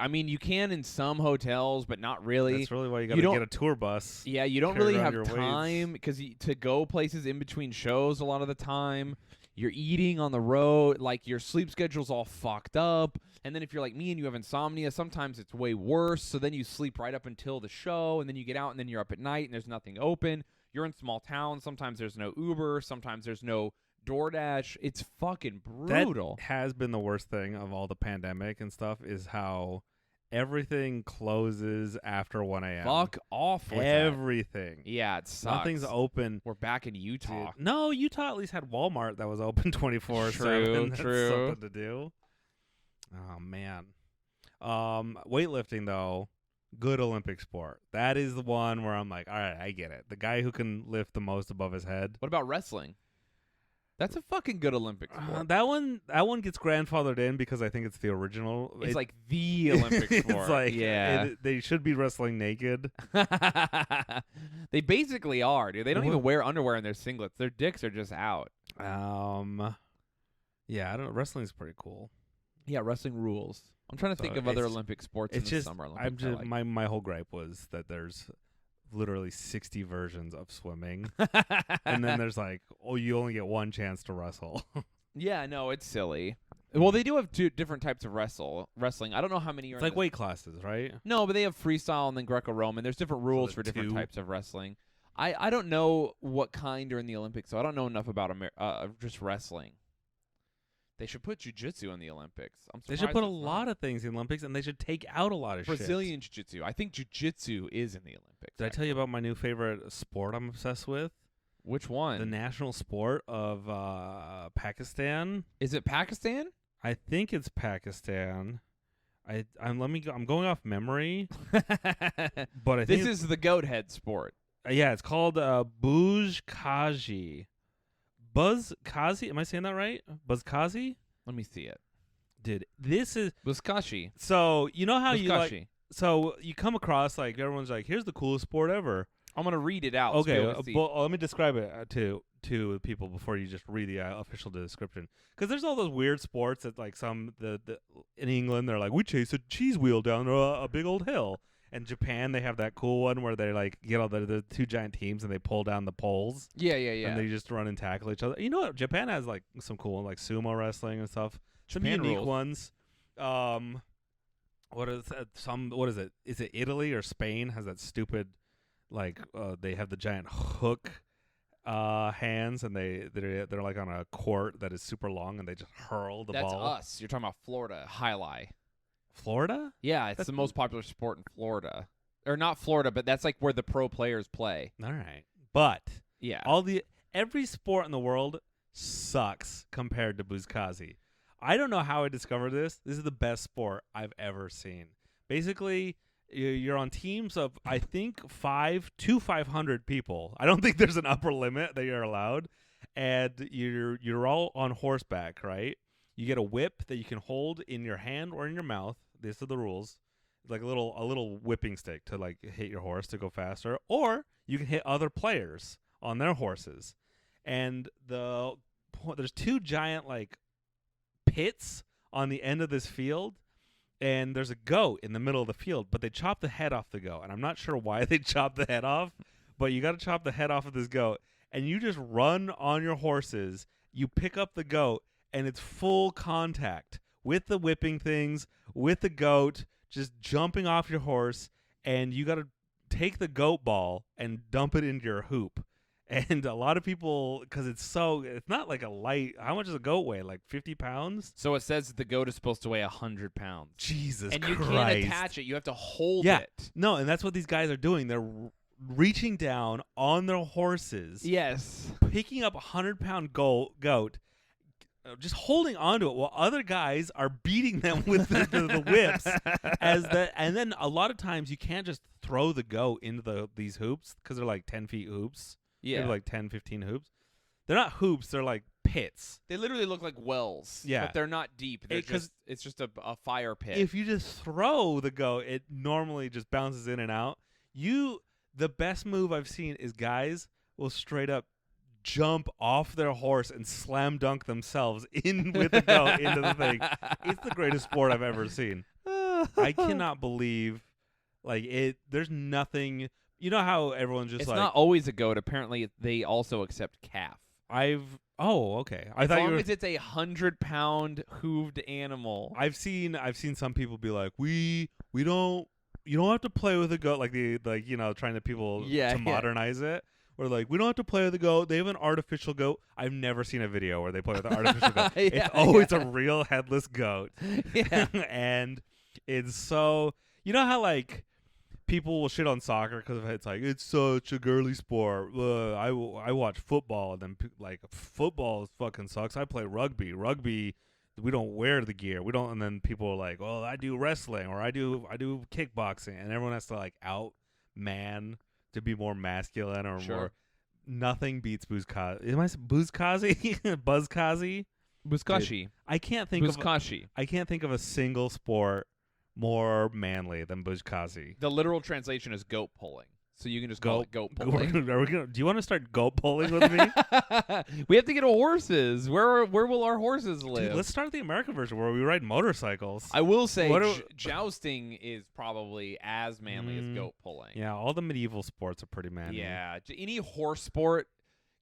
can't. You can in some hotels, but not really. That's really why you got to get a tour bus. Yeah, you don't really have time because to go places in between shows a lot of the time. You're eating on the road, like your sleep schedule's all fucked up. And then if you're like me and you have insomnia, sometimes it's way worse. So then you sleep right up until the show, and then you get out, and then you're up at night, and there's nothing open. You're in small towns. Sometimes there's no Uber. Sometimes there's no DoorDash. It's fucking brutal. That has been the worst thing of all the pandemic and stuff is how everything closes after 1 a.m. Fuck off with everything. That. Yeah, it sucks. Nothing's open. We're back in Utah. Dude. No, Utah at least had Walmart that was open 24/7. True. That's something to do. Oh, man. Weightlifting, though, good Olympic sport. That is the one where I'm like, all right, I get it. The guy who can lift the most above his head. What about wrestling? That's a fucking good Olympic sport. That one gets grandfathered in because I think it's the original. It's like the Olympic sport. It's like, they should be wrestling naked. They basically are, dude. They don't even wear underwear in their singlets. Their dicks are just out. Yeah, I don't. Wrestling's pretty cool. Yeah, wrestling rules. I'm trying to think of other Olympic sports in the Summer Olympics. My whole gripe was that there's literally 60 versions of swimming, and then there's like, you only get one chance to wrestle. Yeah, no, it's silly. Well, they do have two different types of wrestling. I don't know how many are. It's like weight classes, right? No, but they have freestyle and then Greco-Roman. There's different rules for different types of wrestling. I don't know what kind are in the Olympics, so I don't know enough about just wrestling. They should put jiu-jitsu in the Olympics. They should put a lot of things in the Olympics, and they should take out a lot of Brazilian jiu-jitsu. I think jiu-jitsu is in the Olympics. Did I tell you about my new favorite sport I'm obsessed with? Which one? The national sport of Pakistan. Is it Pakistan? I think it's Pakistan. I'm going off memory, but I think this is the goat head sport. Yeah, it's called Buzkashi. Buzkashi, am I saying that right? Buzkashi? Let me see it. Dude, this is Buzkashi. So you know how Buzkashi. So you come across like everyone's like, here's the coolest sport ever. I'm gonna read it out. Okay, let me describe it too. too with people before you just read the official description, because there's all those weird sports that like in England they're like, we chase a cheese wheel down a big old hill. In Japan, they have that cool one where they like get all the two giant teams and they pull down the poles. Yeah. And they just run and tackle each other. You know what? Japan has like some cool ones, like sumo wrestling and stuff. Some unique ones. What is it? Is it Italy or Spain has that stupid like they have the giant hook hands and they're like on a court that is super long and they just hurl the ball. That's us. You're talking about Florida, Highlight. Florida? Yeah, it's the most popular sport in Florida. Or not Florida, but that's like where the pro players play. All right. But yeah, every sport in the world sucks compared to Buzkashi. I don't know how I discovered this. This is the best sport I've ever seen. Basically, you're on teams of, I think, 500 people. I don't think there's an upper limit that you're allowed. And you're all on horseback, right? You get a whip that you can hold in your hand or in your mouth. These are the rules. It's like a little whipping stick to like hit your horse to go faster, or you can hit other players on their horses. And there's two giant like pits on the end of this field, and there's a goat in the middle of the field, but they chop the head off the goat. And I'm not sure why they chop the head off, but you got to chop the head off of this goat, and you just run on your horses. You pick up the goat, and it's full contact with the whipping things, with the goat, just jumping off your horse, and you got to take the goat ball and dump it into your hoop. And a lot of people, because it's not like a light, how much does a goat weigh? Like 50 pounds? So it says that the goat is supposed to weigh 100 pounds. Jesus Christ. And you can't attach it. You have to hold it. No, and that's what these guys are doing. They're reaching down on their horses. Yes. Picking up a 100-pound goat, just holding onto it while other guys are beating them with the whips. And then a lot of times you can't just throw the goat into these hoops because they're like 10 feet hoops. Yeah. They're like 10, 15 hoops. They're not hoops. They're like pits. They literally look like wells. Yeah. But they're not deep. It's just a fire pit. If you just throw the goat, it normally just bounces in and out. The best move I've seen is guys will straight up jump off their horse and slam dunk themselves in with the goat into the thing. It's the greatest sport I've ever seen. I cannot believe there's nothing. You know how everyone's just it's like, not always a goat. Apparently they also accept calf. Okay. As long as it's a 100-pound hooved animal. I've seen some people be like, you don't have to play with a goat, trying to modernize it. Or like, we don't have to play with the goat. They have an artificial goat. I've never seen a video where they play with an artificial goat. It's a real headless goat. Yeah. And it's so, you know how like people will shit on soccer because it's like, it's such a girly sport. I watch football, and then like, football fucking sucks. I play rugby. Rugby, we don't wear the gear. We don't. And then people are like, well, I do wrestling, or I do kickboxing, and everyone has to like outman to be more masculine or more. Nothing beats Buzkashi. Am I Buzkashi? Buzkashi? Buzkashi. I can't think of a single sport more manly than Buzkashi. The literal translation is goat pulling. So you can just call it goat pulling. Do you want to start goat pulling with me? We have to get horses. Where will our horses live? Dude, let's start the American version where we ride motorcycles. I will say jousting is probably as manly as goat pulling. Yeah, all the medieval sports are pretty manly. Yeah, any horse sport,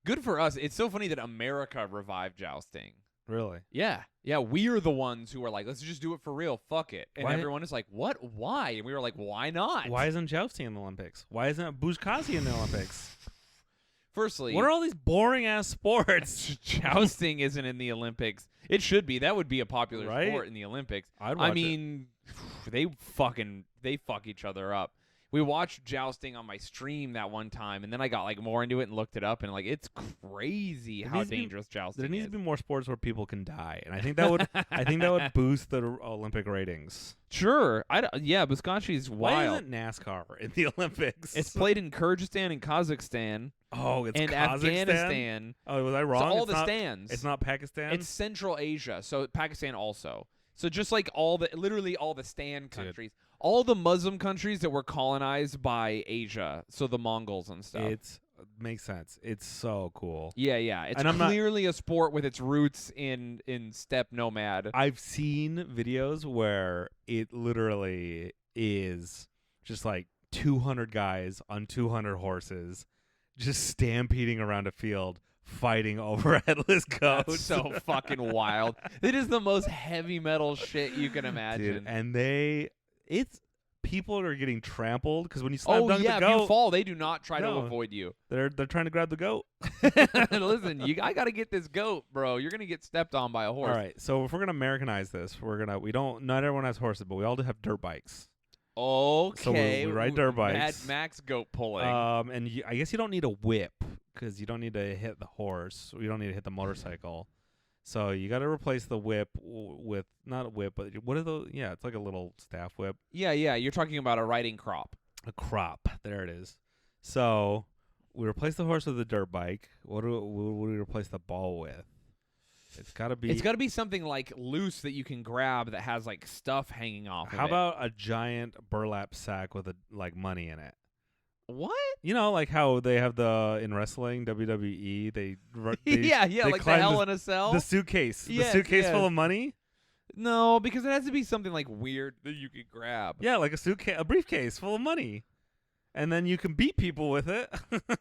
good for us. It's so funny that America revived jousting. Really? Yeah. Yeah, we are the ones who are like, let's just do it for real. Fuck it. And everyone is like, what? Why? And we were like, why not? Why isn't jousting in the Olympics? Why isn't Buzkashi in the Olympics? Firstly, what are all these boring-ass sports? Jousting isn't in the Olympics. It should be. That would be a popular sport in the Olympics. I mean, they fuck each other up. We watched jousting on my stream that one time, and then I got like more into it and looked it up, and like it's crazy how dangerous jousting is. There needs to be more sports where people can die, and I think that would boost the Olympic ratings. Sure, Buzkashi is wild. Why isn't NASCAR in the Olympics? It's played in Kyrgyzstan and Kazakhstan. Oh, it's and Kazakhstan? Afghanistan. Oh, was I wrong? So all the stands. It's not Pakistan. It's Central Asia, so Pakistan also. So just like literally all the stand countries. All the Muslim countries that were colonized by Asia, so the Mongols and stuff. makes sense. It's so cool. Yeah. It's clearly a sport with its roots in steppe nomad. I've seen videos where it literally is just like 200 guys on 200 horses just stampeding around a field fighting over headless goats. That's so fucking wild. It is the most heavy metal shit you can imagine. Dude, and people are getting trampled because when you slam dunk the goat, if you fall, they do not try to avoid you. They're trying to grab the goat. Listen, I got to get this goat, bro. You're gonna get stepped on by a horse. All right, so if we're gonna Americanize this, not everyone has horses, but we all have dirt bikes. Okay. So we ride dirt bikes. Mad Max goat pulling. And I guess you don't need a whip because you don't need to hit the horse. You don't need to hit the motorcycle. So you got to replace the whip with not a whip, but what are those? Yeah, it's like a little staff whip. Yeah. You're talking about a riding crop. A crop. There it is. So we replace the horse with a dirt bike. What do we replace the ball with? It's got to be something like loose that you can grab that has like stuff hanging off. How about a giant burlap sack with money in it? What? You know, like how they have in wrestling, WWE, they like the Hell in a Cell? The suitcase. Yes, the suitcase full of money? No, because it has to be something like weird that you could grab. Yeah, like a briefcase full of money. And then you can beat people with it.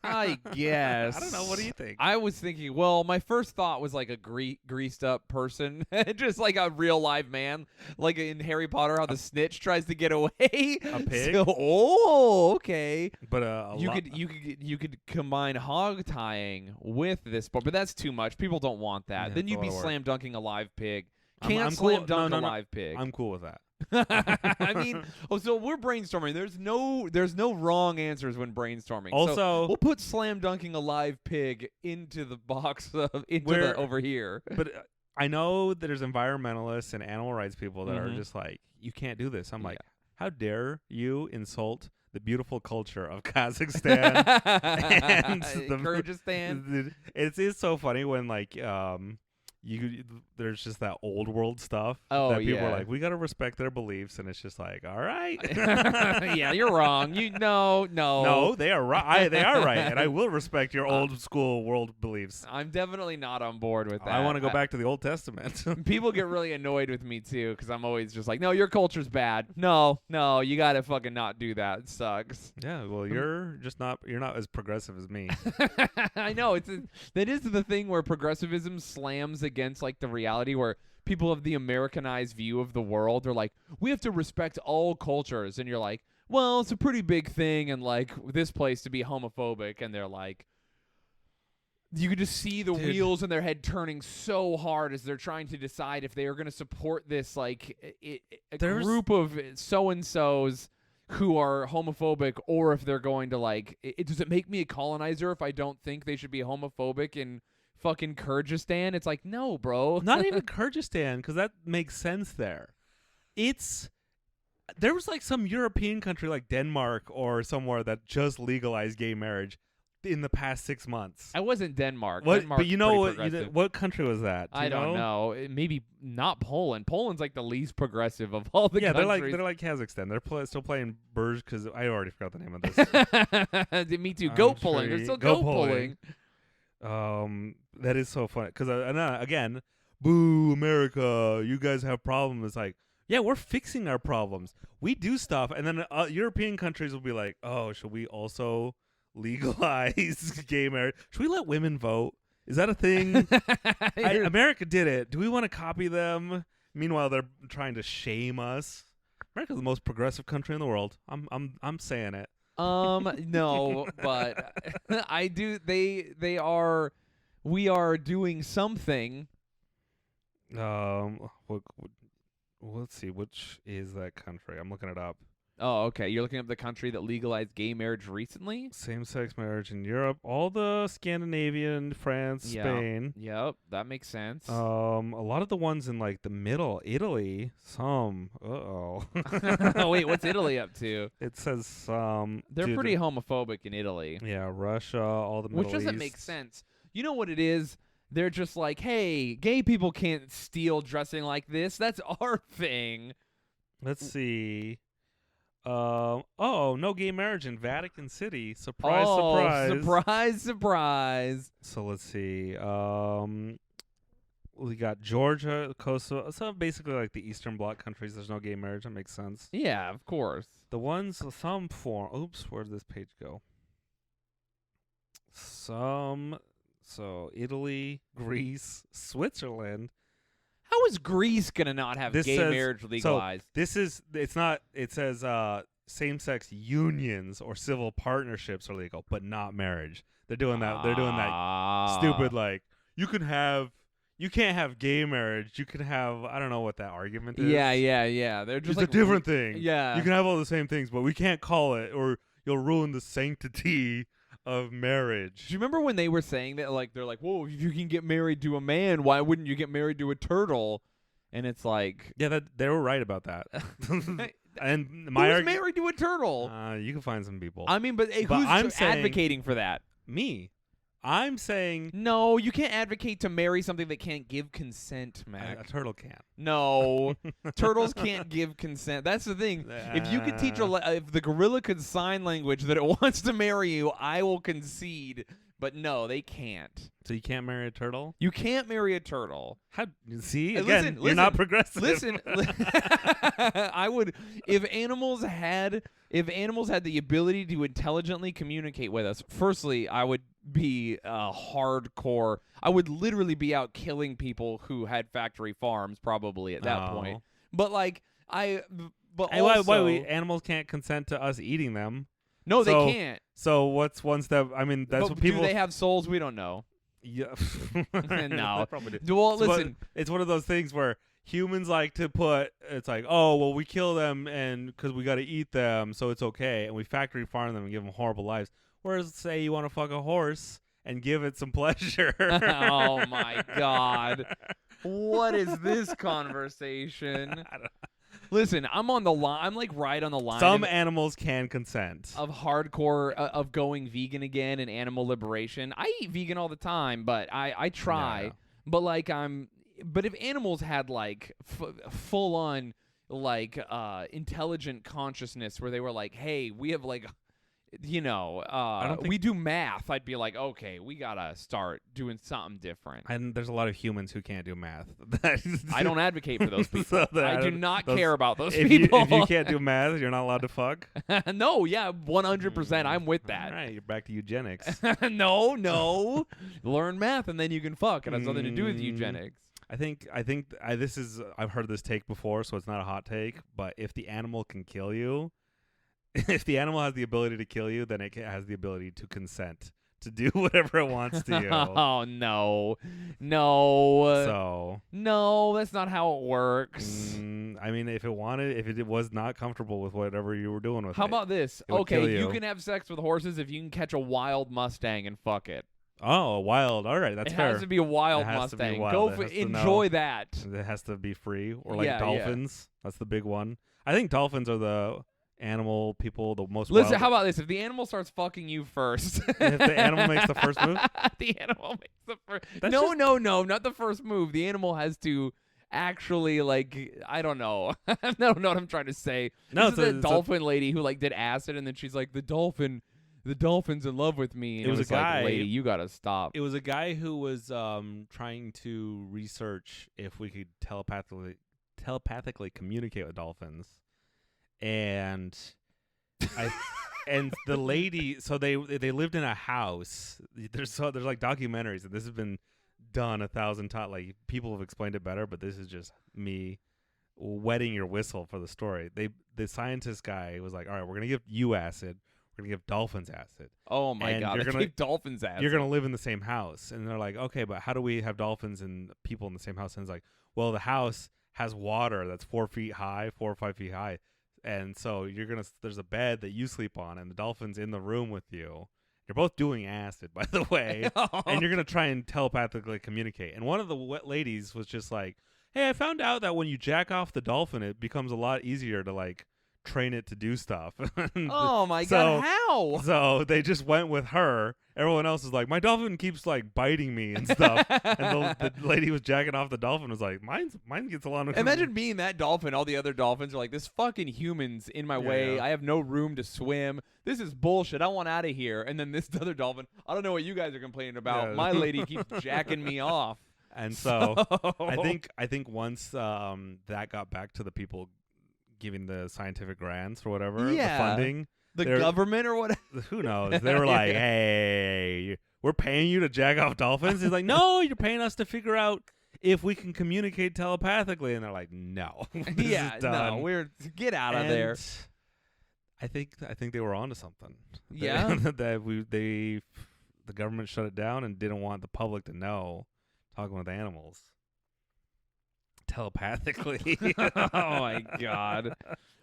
I guess. I don't know. What do you think? I was thinking, well, my first thought was like a greased up person, just like a real live man, like in Harry Potter, how the snitch tries to get away. A pig. So, okay. But you could combine hog tying with this sport, but that's too much. People don't want that. Yeah, then you'd be slam dunking a live pig. Can't slam dunk a live pig. I'm cool with that. I mean, so we're brainstorming. There's no wrong answers when brainstorming. Also, so we'll put slam dunking a live pig into the box over here. But I know there's environmentalists and animal rights people that are just like, you can't do this. I'm like, how dare you insult the beautiful culture of Kazakhstan and Kyrgyzstan? It is so funny when there's just that old world stuff that people are like, we got to respect their beliefs, and it's just like, all right. Yeah, you're wrong. No, they are right. They are right, and I will respect your old school world beliefs. I'm definitely not on board with that. I want to go back to the Old Testament. People get really annoyed with me too because I'm always just like, no, your culture's bad. No, you got to fucking not do that. It sucks. Yeah, well, you're not as progressive as me. I know that is the thing where progressivism slams against like the reality where people have the Americanized view of the world. They're like, we have to respect all cultures, and you're like, well, it's a pretty big thing and like this place to be homophobic, and they're like, you could just see the wheels in their head turning so hard as they're trying to decide if they are going to support this like a group of so-and-sos who are homophobic, or if they're going to like, does it make me a colonizer if I don't think they should be homophobic in fucking Kyrgyzstan? It's like, no, bro. Not even Kyrgyzstan, because that makes sense there. There was like some European country like Denmark or somewhere that just legalized gay marriage in the past 6 months. I wasn't Denmark. But you know what country was that? I don't know. Maybe not Poland. Poland's like the least progressive of all the countries. They're like Kazakhstan. They're still playing Burj, because I already forgot the name of this. Me too. Goat pulling. They're still goat pulling. That is so funny because again, boo America, you guys have problems. It's like, yeah, we're fixing our problems. We do stuff, and then European countries will be like, oh, should we also legalize gay marriage? Should we let women vote? Is that a thing? America did it. Do we want to copy them? Meanwhile, they're trying to shame us. America's the most progressive country in the world. I'm saying it. No, but I do. They are. We are doing something. Let's see. Which is that country? I'm looking it up. Oh, okay. You're looking up the country that legalized gay marriage recently? Same-sex marriage in Europe. All the Scandinavian, France, Spain. Yep, that makes sense. A lot of the ones in like the middle, Italy. Some. Oh, wait, what's Italy up to? It says some. They're pretty homophobic in Italy. Yeah, Russia, all the Middle East. Which doesn't make sense. You know what it is? They're just like, hey, gay people can't steal dressing like this. That's our thing. Let's see. No gay marriage in Vatican City. Surprise, surprise. Surprise, surprise. So let's see. We got Georgia, Kosovo. So basically like the Eastern Bloc countries, there's no gay marriage. That makes sense. Yeah, of course. The ones, some form. Oops, where did this page go? So Italy, Greece, Switzerland. How is Greece going to not have gay marriage legalized? It says same-sex unions or civil partnerships are legal, but not marriage. They're doing that. They're doing that stupid, like, you can't have gay marriage. You can have, I don't know what that argument is. Yeah. They're just it's a different thing. Yeah. You can have all the same things, but we can't call it, or you'll ruin the sanctity of marriage. Do you remember when they were saying that? Like, they're like, whoa, if you can get married to a man, why wouldn't you get married to a turtle? And it's like, yeah, they were right about that. And who's married to a turtle? You can find some people. I mean, but who's advocating for that? Me. I'm saying no. You can't advocate to marry something that can't give consent, Mac. A turtle can't. No, turtles can't give consent. That's the thing. If you could teach if the gorilla could sign language that it wants to marry you, I will concede. But no, they can't. So you can't marry a turtle? You can't marry a turtle. How? See, again, you're not progressive. Listen, I would if animals had the ability to intelligently communicate with us. Firstly, I would be hardcore. I would literally be out killing people who had factory farms probably at that point. But like animals can't consent to us eating them. No, they can't. So what's one step? I mean, that's what people. Do they have souls? We don't know. Yeah. No. Probably do. Well, listen. It's one of those things where humans like to put. It's like, oh, well, we kill them and because we got to eat them, so it's okay, and we factory farm them and give them horrible lives. Whereas, say you want to fuck a horse and give it some pleasure. Oh my God! What is this conversation? I don't know. Listen, I'm on the line. I'm like right on the line. Some animals can consent. Of hardcore, of going vegan again and animal liberation. I eat vegan all the time, but I try. Yeah. But like but if animals had like full on like intelligent consciousness where they were like, hey, we have like, we do math, I'd be like, okay, we gotta start doing something different. And there's a lot of humans who can't do math. I don't advocate for those people. I do not care about those people. If you can't do math, you're not allowed to fuck? No, yeah, 100%. I'm with that. All right, you're back to eugenics. No. Learn math and then you can fuck. It has nothing to do with eugenics. I've heard this take before, so it's not a hot take, but if the animal can kill you, if the animal has the ability to kill you, then it has the ability to consent to do whatever it wants to you. Oh, no. So. No, that's not how it works. I mean, if it was not comfortable with whatever you were doing with it. How about this? Okay, you can have sex with horses if you can catch a wild Mustang and fuck it. Oh, a wild. All right, that's fair. It has to be a wild Mustang. Enjoy that. It has to be free. Or like dolphins. Yeah. That's the big one. I think dolphins are the animal people the most. Listen, how about this? If the animal starts fucking you first. If the animal makes the first move? The animal makes the first. No, not the first move. The animal has to actually, like, I don't know. I don't know what I'm trying to say. No, this is the dolphin lady who like did acid and then she's like, the dolphin's in love with me. And it was a guy. Like, lady, you gotta stop. It was a guy who was trying to research if we could telepathically communicate with dolphins. And the lady, so they lived in a house. There's like documentaries, and this has been done 1,000 times. Like people have explained it better, but this is just me wetting your whistle for the story. The scientist guy was like, all right, we're gonna give you acid. We're gonna give dolphins acid. Oh my God! You're gonna give dolphins acid. You're gonna live in the same house, and they're like, okay, but how do we have dolphins and people in the same house? And it's like, well, the house has water that's 4 feet high, 4 or 5 feet high. And so there's a bed that you sleep on and the dolphin's in the room with you. You're both doing acid, by the way. And you're going to try and telepathically communicate. And one of the ladies was just like, hey, I found out that when you jack off the dolphin, it becomes a lot easier to like train it to do stuff. Oh my God, how? So they just went with her. Everyone else is like, my dolphin keeps like biting me and stuff. And the lady was jacking off the dolphin was like, mine gets along with Imagine being that dolphin. All the other dolphins are like, this fucking human's in my way. Yeah. I have no room to swim. This is bullshit. I want out of here. And then this other dolphin, I don't know what you guys are complaining about. Yeah. My lady keeps jacking me off. And so I think once that got back to the people giving the scientific grants or whatever, the funding. The government or whatever. Who knows? They were like, hey, we're paying you to jack off dolphins? He's like, no, you're paying us to figure out if we can communicate telepathically. And they're like, no. No, get out of there. I think they were onto something. Yeah. The government shut it down and didn't want the public to know talking with animals telepathically. Oh my God.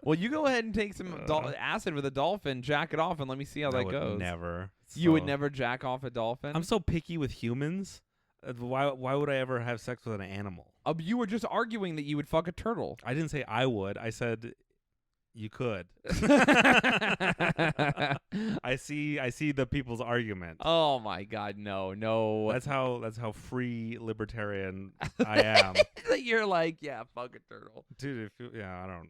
Well, you go ahead and take some acid with a dolphin, jack it off, and let me see how that goes. Never. You would never jack off a dolphin? I'm so picky with humans. Why would I ever have sex with an animal? You were just arguing that you would fuck a turtle. I didn't say I would. I said you could. I see the people's argument. Oh my God, no. That's how free libertarian I am. You're like, yeah, fuck a turtle, dude. If a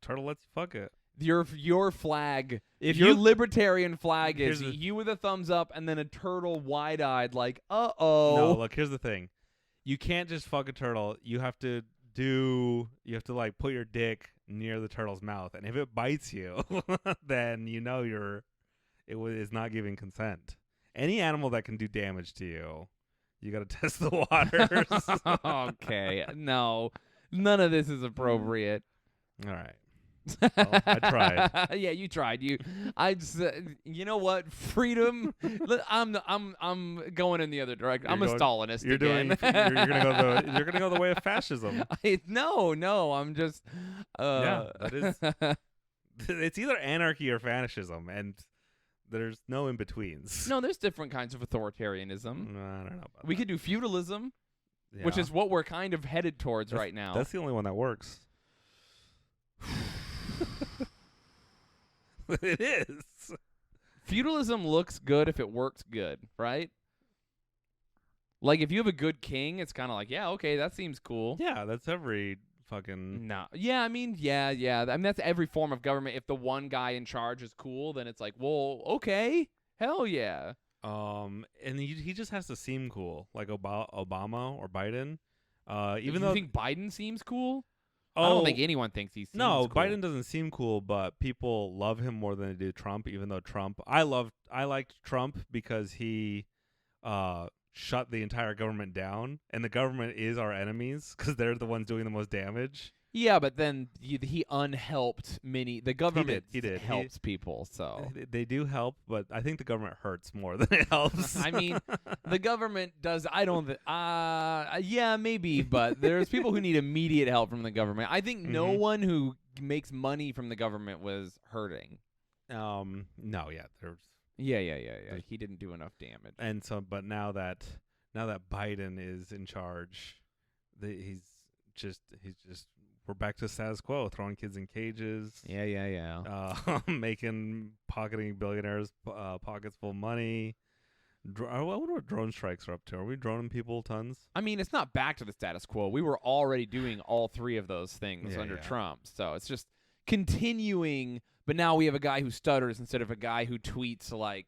turtle lets you fuck it. Your flag. If your libertarian flag is you with a thumbs up and then a turtle wide-eyed like, uh-oh. No, look, here's the thing. You can't just fuck a turtle. You have to like put your dick near the turtle's mouth, and if it bites you, then you know it is not giving consent. Any animal that can do damage to you, you got to test the waters. Okay, no, none of this is appropriate. All right. Well, I tried. Yeah, you tried. You know what? Freedom. I'm going in the other direction. I'm a Stalinist again. You're gonna go the way of fascism. No. I'm just. That is. It's either anarchy or fascism, and there's no in betweens. No, there's different kinds of authoritarianism. I don't know about we could do feudalism, which is what we're kind of headed towards right now. That's the only one that works. It is. Feudalism looks good if it works good, right? Like if you have a good king, it's kind of like, yeah, okay, that seems cool. Yeah, that's every fucking. No, yeah, I mean, yeah. I mean, that's every form of government. If the one guy in charge is cool, then it's like, well, okay, hell yeah. And he just has to seem cool, like Obama or Biden. Even though you think Biden seems cool. I don't think anyone thinks he seems cool. Biden doesn't seem cool, but people love him more than they do Trump, even though I liked Trump because he shut the entire government down, and the government is our enemies because they're the ones doing the most damage. Yeah, but then he unhelped many. The government he did. helps people, so they do help, but I think the government hurts more than it helps. I mean, the government does. I don't. Yeah, maybe, but there's people who need immediate help from the government. I think no one who makes money from the government was hurting. No, yeah, there's. Yeah. He didn't do enough damage, and so, but now that Biden is in charge, he's just. We're back to status quo, throwing kids in cages. Yeah. Pocketing billionaires' pockets full of money. I wonder what drone strikes are up to. Are we droning people tons? I mean, it's not back to the status quo. We were already doing all three of those things under Trump. So it's just continuing, but now we have a guy who stutters instead of a guy who tweets like,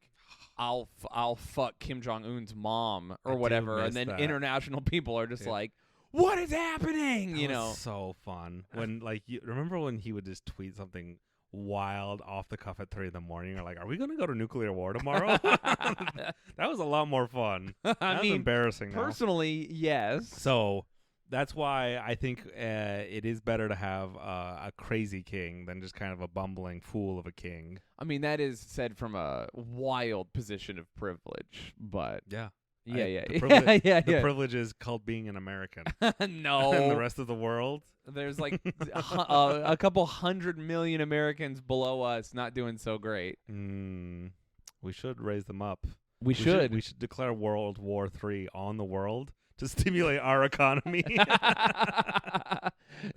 I'll fuck Kim Jong-un's mom or whatever. And then international people are just like, what is happening? That was so fun. When remember when he would just tweet something wild off the cuff at 3 a.m. You're like, are we gonna go to nuclear war tomorrow? That was a lot more fun. I mean, embarrassing. Personally, yes. So that's why I think it is better to have a crazy king than just kind of a bumbling fool of a king. I mean, that is said from a wild position of privilege, but yeah. The privilege is called being an American. No. And the rest of the world. There's like a couple 100 million Americans below us not doing so great. We should raise them up. We should declare World War III on the world to stimulate our economy.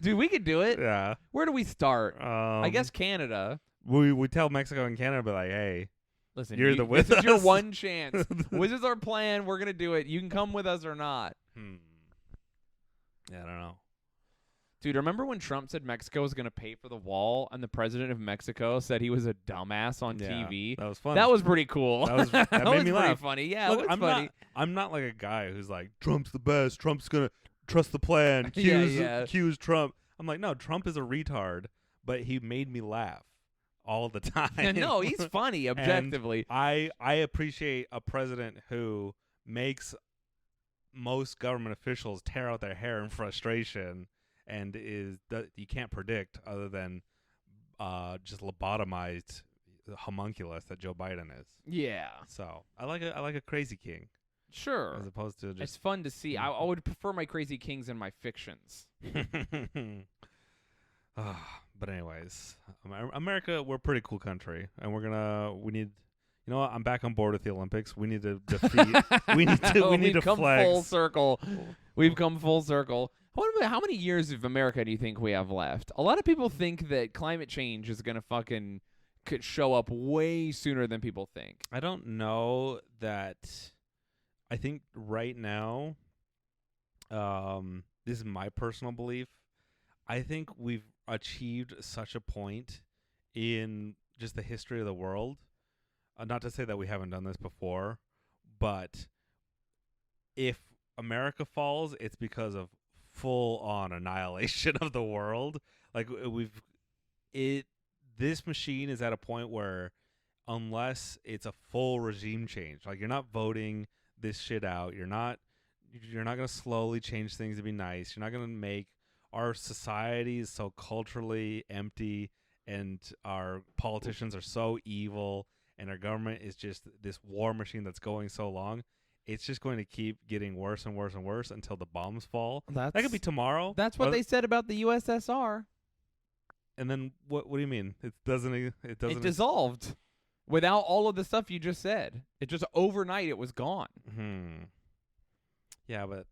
Dude, we could do it. Yeah. Where do we start? I guess Canada. We tell Mexico and Canada, be like, hey, listen, you're the wizards. This is your one chance. This is our plan. We're gonna do it. You can come with us or not. Yeah, I don't know. Dude, remember when Trump said Mexico was going to pay for the wall and the president of Mexico said he was a dumbass on TV? That was fun. That was pretty cool. That made me laugh. Funny. Yeah, Look, it was funny. I'm not like a guy who's like, Trump's the best. Trump's going to trust the plan. Accuse Trump. I'm like, no, Trump is a retard, but he made me laugh all the time. No, he's funny, objectively. And I appreciate a president who makes most government officials tear out their hair in frustration and you can't predict other than just lobotomized homunculus that Joe Biden is. Yeah. So I like a crazy king. Sure. As opposed to just. It's fun to see. I would prefer my crazy kings in my fictions. But anyways, America, we're a pretty cool country, and we need. You know what? I'm back on board with the Olympics. We need to defeat. we need to come flex. Full circle. We've come full circle. How many years of America do you think we have left? A lot of people think that climate change is gonna could show up way sooner than people think. I don't know that. I think right now, this is my personal belief. I think we've achieved such a point in just the history of the world. Not to say that we haven't done this before, but if America falls, it's because of full-on annihilation of the world. Like this machine is at a point where, unless it's a full regime change, like you're not voting this shit out, you're not gonna slowly change things to be nice. You're not gonna make our society is so culturally empty, and our politicians are so evil. And our government is just this war machine that's going so long. It's just going to keep getting worse and worse and worse until the bombs fall. That could be tomorrow. That's what they said about the USSR. And then what do you mean? It dissolved without all of the stuff you just said. It just overnight it was gone. Yeah, but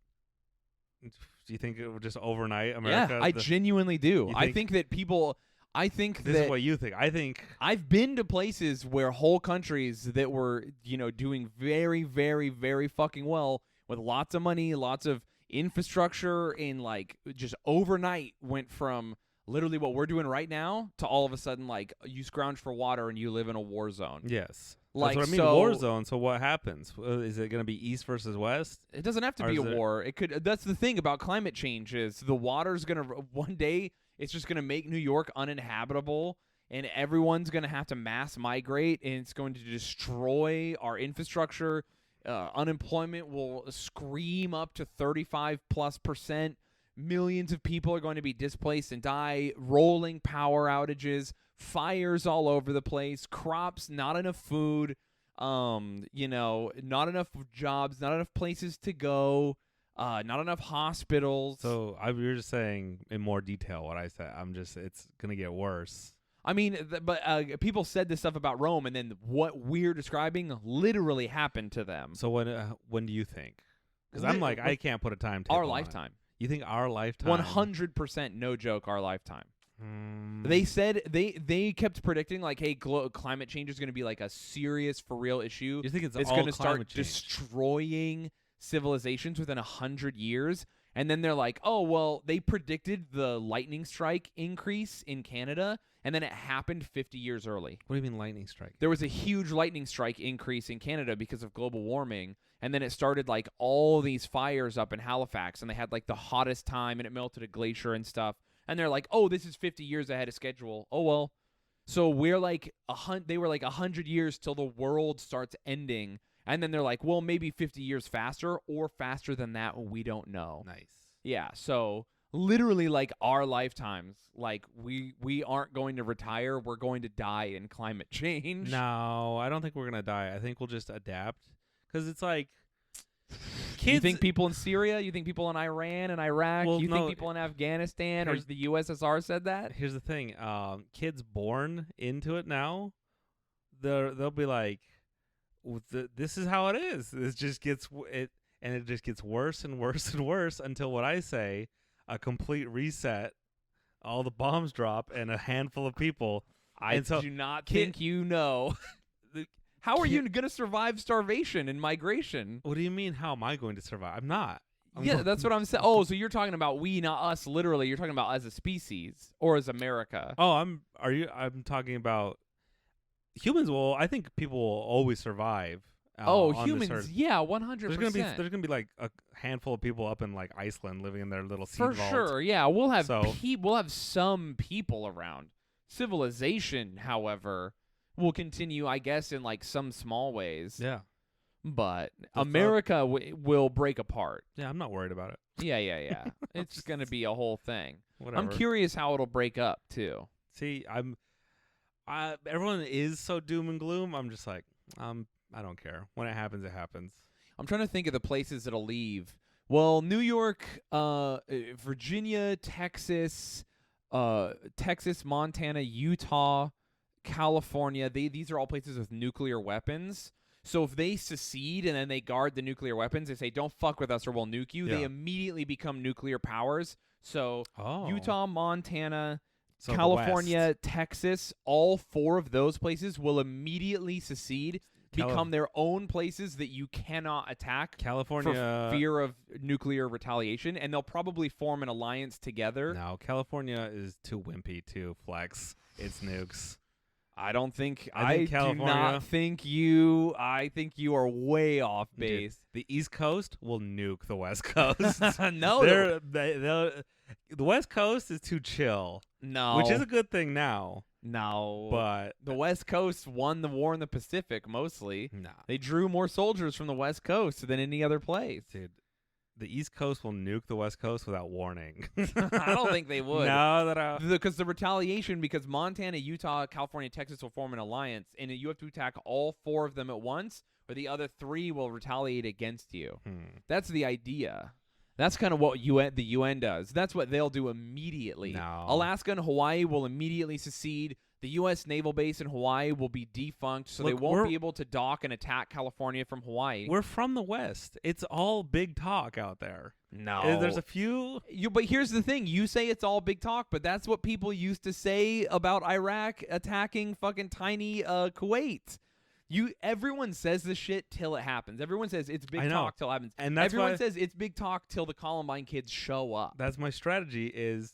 do you think it would just overnight America? Yeah, I genuinely do. I think that people. I think this is what you think. I think I've been to places where whole countries that were, doing very, very, very fucking well with lots of money, lots of infrastructure, and like just overnight went from literally what we're doing right now to all of a sudden like you scrounge for water and you live in a war zone. Yes. Like, that's what I mean, war zone. So what happens? Is it going to be east versus west? It doesn't have to be a war. It could. That's the thing about climate change is the water's going to one day. It's just going to make New York uninhabitable, and everyone's going to have to mass migrate, and it's going to destroy our infrastructure. Unemployment will scream up to 35+%. Millions of people are going to be displaced and die. Rolling power outages, fires all over the place, crops, not enough food, not enough jobs, not enough places to go. Not enough hospitals. So you're just saying in more detail what I said. It's going to get worse. I mean, but people said this stuff about Rome, and then what we're describing literally happened to them. So when do you think? Because I'm like, I can't put a timetable. Our lifetime. You think our lifetime? 100%, no joke, our lifetime. They said they kept predicting like, hey, climate change is going to be like a serious, for real issue. You think it's going to start destroying civilizations within 100 years, and then they're like, oh well, they predicted the lightning strike increase in Canada, and then it happened 50 years early. What do you mean lightning strike? There was a huge lightning strike increase in Canada because of global warming, and then it started like all these fires up in Halifax, and they had like the hottest time, and it melted a glacier and stuff, and they're like, oh, this is 50 years ahead of schedule. Oh well, so we're like they were like 100 years till the world starts ending. And then they're like, well, maybe 50 years faster or faster than that. We don't know. Nice. Yeah. So literally like our lifetimes, like we aren't going to retire. We're going to die in climate change. No, I don't think we're going to die. I think we'll just adapt. Because it's like kids. You think people in Syria? You think people in Iran and Iraq? Well, you think people in Afghanistan or the USSR said that? Here's the thing. Kids born into it now, they'll be like, this is how it is. It just gets worse and worse and worse until what I say, a complete reset all the bombs drop and a handful of people. I do not think you know. How are you going to survive starvation and migration? What do you mean, how am I going to survive? I'm not. That's what I'm saying. Oh, so you're talking about we, not us, literally. You're talking about as a species or as America. Oh, I'm talking about humans I think people will always survive. Humans, yeah, 100%. There's gonna be like a handful of people up in like Iceland living in their little seed vault. For sure, yeah. We'll have some people around. Civilization, however, will continue, I guess, in like some small ways. Yeah. But America will break apart. Yeah, I'm not worried about it. Yeah. It's going to be a whole thing. Whatever. I'm curious how it'll break up, too. See, everyone is so doom and gloom. I'm just like, I don't care. When it happens, it happens. I'm trying to think of the places it'll leave. Well, New York, Virginia, Texas, Montana, Utah, California. These are all places with nuclear weapons. So if they secede and then they guard the nuclear weapons, they say, don't fuck with us or we'll nuke you, they immediately become nuclear powers. So Utah, Montana, California, Texas, all 4 of those places will immediately secede, become their own places that you cannot attack California for fear of nuclear retaliation, and they'll probably form an alliance together. No, California is too wimpy to flex its nukes. I think California. I think you are way off base. Dude, the East Coast will nuke the West Coast. No, the West Coast is too chill. No, which is a good thing now. No, but the West Coast won the war in the Pacific mostly. Nah, they drew more soldiers from the West Coast than any other place. Dude, the East Coast will nuke the West Coast without warning. I don't think they would. No, because the retaliation, because Montana, Utah, California, Texas will form an alliance, and you have to attack all 4 of them at once, or the other 3 will retaliate against you. That's the idea. That's kind of what the UN does. That's what they'll do immediately. No. Alaska and Hawaii will immediately secede. The U.S. naval base in Hawaii will be defunct, so they won't be able to dock and attack California from Hawaii. We're from the West. It's all big talk out there. No. There's a few. But here's the thing. You say it's all big talk, but that's what people used to say about Iraq attacking fucking tiny Kuwait. Everyone says this shit till it happens. Everyone says it's big talk till it happens. And that's everyone says it's big talk till the Columbine kids show up. That's my strategy is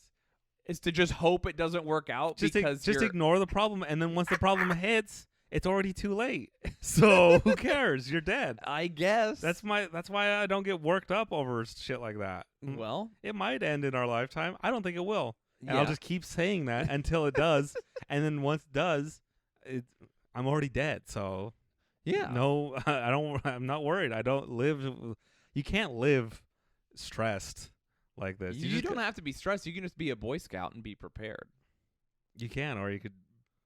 to just hope it doesn't work out. Just ignore the problem, and then once the problem hits, it's already too late. So who cares? You're dead. I guess. That's why I don't get worked up over shit like that. Well, it might end in our lifetime. I don't think it will. And I'll just keep saying that until it does. And then once it does, I'm already dead. So no, I'm not worried. I don't live. You can't live stressed like this. You don't have to be stressed. You can just be a Boy Scout and be prepared. You can, or you could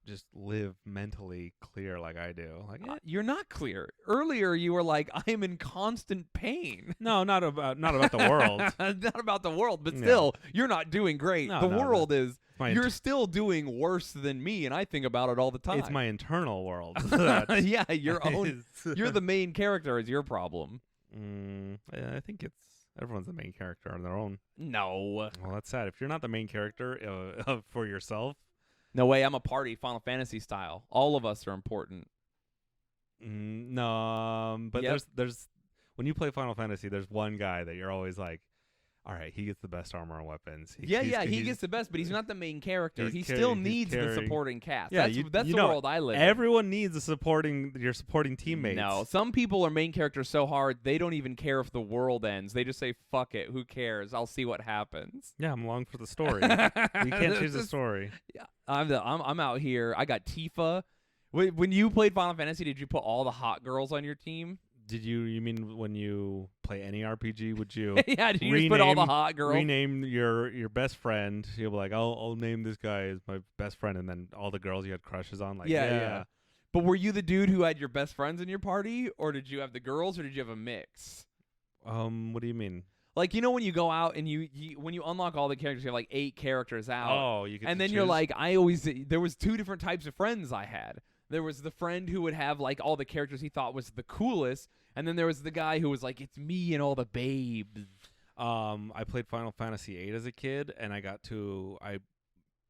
just live mentally clear like I do. Like you're not clear. Earlier you were like, I am in constant pain. No, not about the world. Not about the world, but still, you're not doing great. The world is. You're still doing worse than me, and I think about it all the time. It's my internal world. Yeah, your own. You're the main character. Is your problem? I think everyone's the main character on their own. No. Well, that's sad. If you're not the main character for yourself. No way. I'm a party, Final Fantasy style. All of us are important. No, but there's when you play Final Fantasy, there's one guy that you're always like, all right, he gets the best armor and weapons. He gets the best, but he's not the main character. He still needs the supporting cast. Yeah, that's the world I live in. Everyone needs your supporting teammates. No, some people are main characters so hard they don't even care if the world ends. They just say, fuck it, who cares? I'll see what happens. Yeah, I'm along for the story. You can't choose the story. Yeah, I'm out here. I got Tifa. When you played Final Fantasy, did you put all the hot girls on your team? Did you mean when you play any RPG, would you did you just put all the hot girls? Rename your best friend. You'll be like, I'll name this guy as my best friend, and then all the girls you had crushes on, like yeah. But were you the dude who had your best friends in your party, or did you have the girls, or did you have a mix? What do you mean? Like, you know, when you go out and you when you unlock all the characters, you have like 8 characters out. Oh, you get and then choose? You're like, there was 2 different types of friends I had. There was the friend who would have like all the characters he thought was the coolest, and then there was the guy who was like, it's me and all the babes. I played Final Fantasy VIII as a kid, and I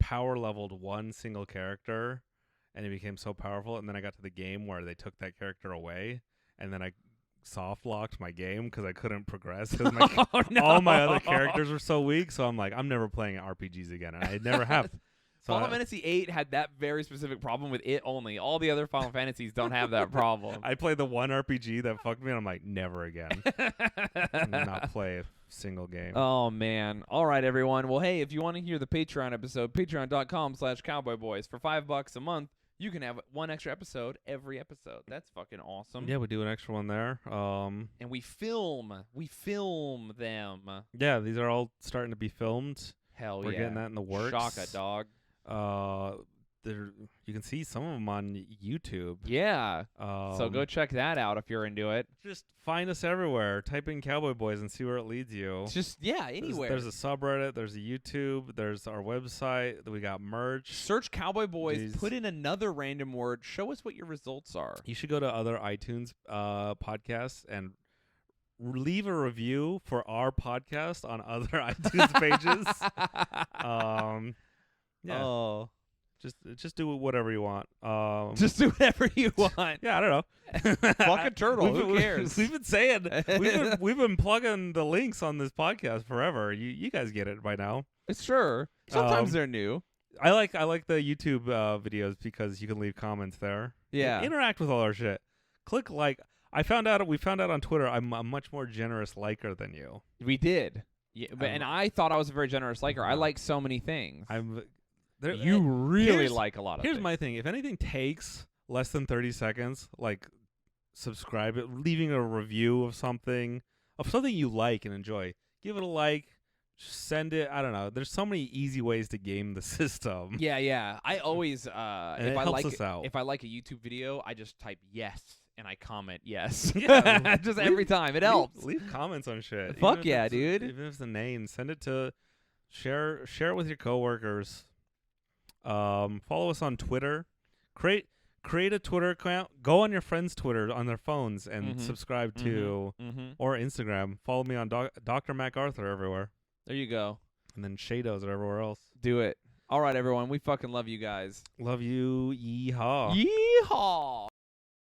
power leveled one single character, and it became so powerful. And then I got to the game where they took that character away, and then I soft locked my game because I couldn't progress because all my other characters were so weak. So I'm like, I'm never playing RPGs again, and I never have. So Final Fantasy VIII had that very specific problem with it only. All the other Final Fantasies don't have that problem. I played the one RPG that fucked me, and I'm like, never again. Not play a single game. Oh, man. All right, everyone. Well, hey, if you want to hear the Patreon episode, patreon.com/cowboyboys. For $5 a month, you can have one extra episode every episode. That's fucking awesome. Yeah, we do an extra one there. And we film them. Yeah, these are all starting to be filmed. Hell We're getting that in the works. Shaka, dog. You can see some of them on YouTube. Yeah. So go check that out if you're into it. Just find us everywhere. Type in Cowboy Boys and see where it leads you. Just anywhere. There's a subreddit. There's a YouTube. There's our website. We got merch. Search Cowboy Boys. Put in another random word. Show us what your results are. You should go to other iTunes podcasts and leave a review for our podcast on other iTunes pages. Yeah. Oh. Just do whatever you want. Just do whatever you want. Yeah, I don't know. Fuck a turtle. Who cares? We've been saying we've been plugging the links on this podcast forever. You guys get it by now. Sure. Sometimes they're new. I like the YouTube videos because you can leave comments there. Yeah. Interact with all our shit. Click like. We found out on Twitter I'm a much more generous liker than you. We did. Yeah, and I thought I was a very generous liker. I like so many things. You really like a lot of things. Here's my thing. If anything takes less than 30 seconds, like subscribe it, leaving a review of something you like and enjoy, give it a like, send it. I don't know. There's so many easy ways to game the system. Yeah. I always, if I like a YouTube video, I just type yes. And I comment yes. Yeah, just every time. It helps. Leave comments on shit. Fuck yeah, dude. Even if it's the name, send it to share it with your coworkers. Follow us on Twitter. Create a Twitter account. Go on your friends' Twitter on their phones and subscribe to or Instagram. Follow me on Dr. MacArthur everywhere. There you go. And then Shadows everywhere else. Do it. All right, everyone. We fucking love you guys. Love you. Yeehaw. Yeehaw.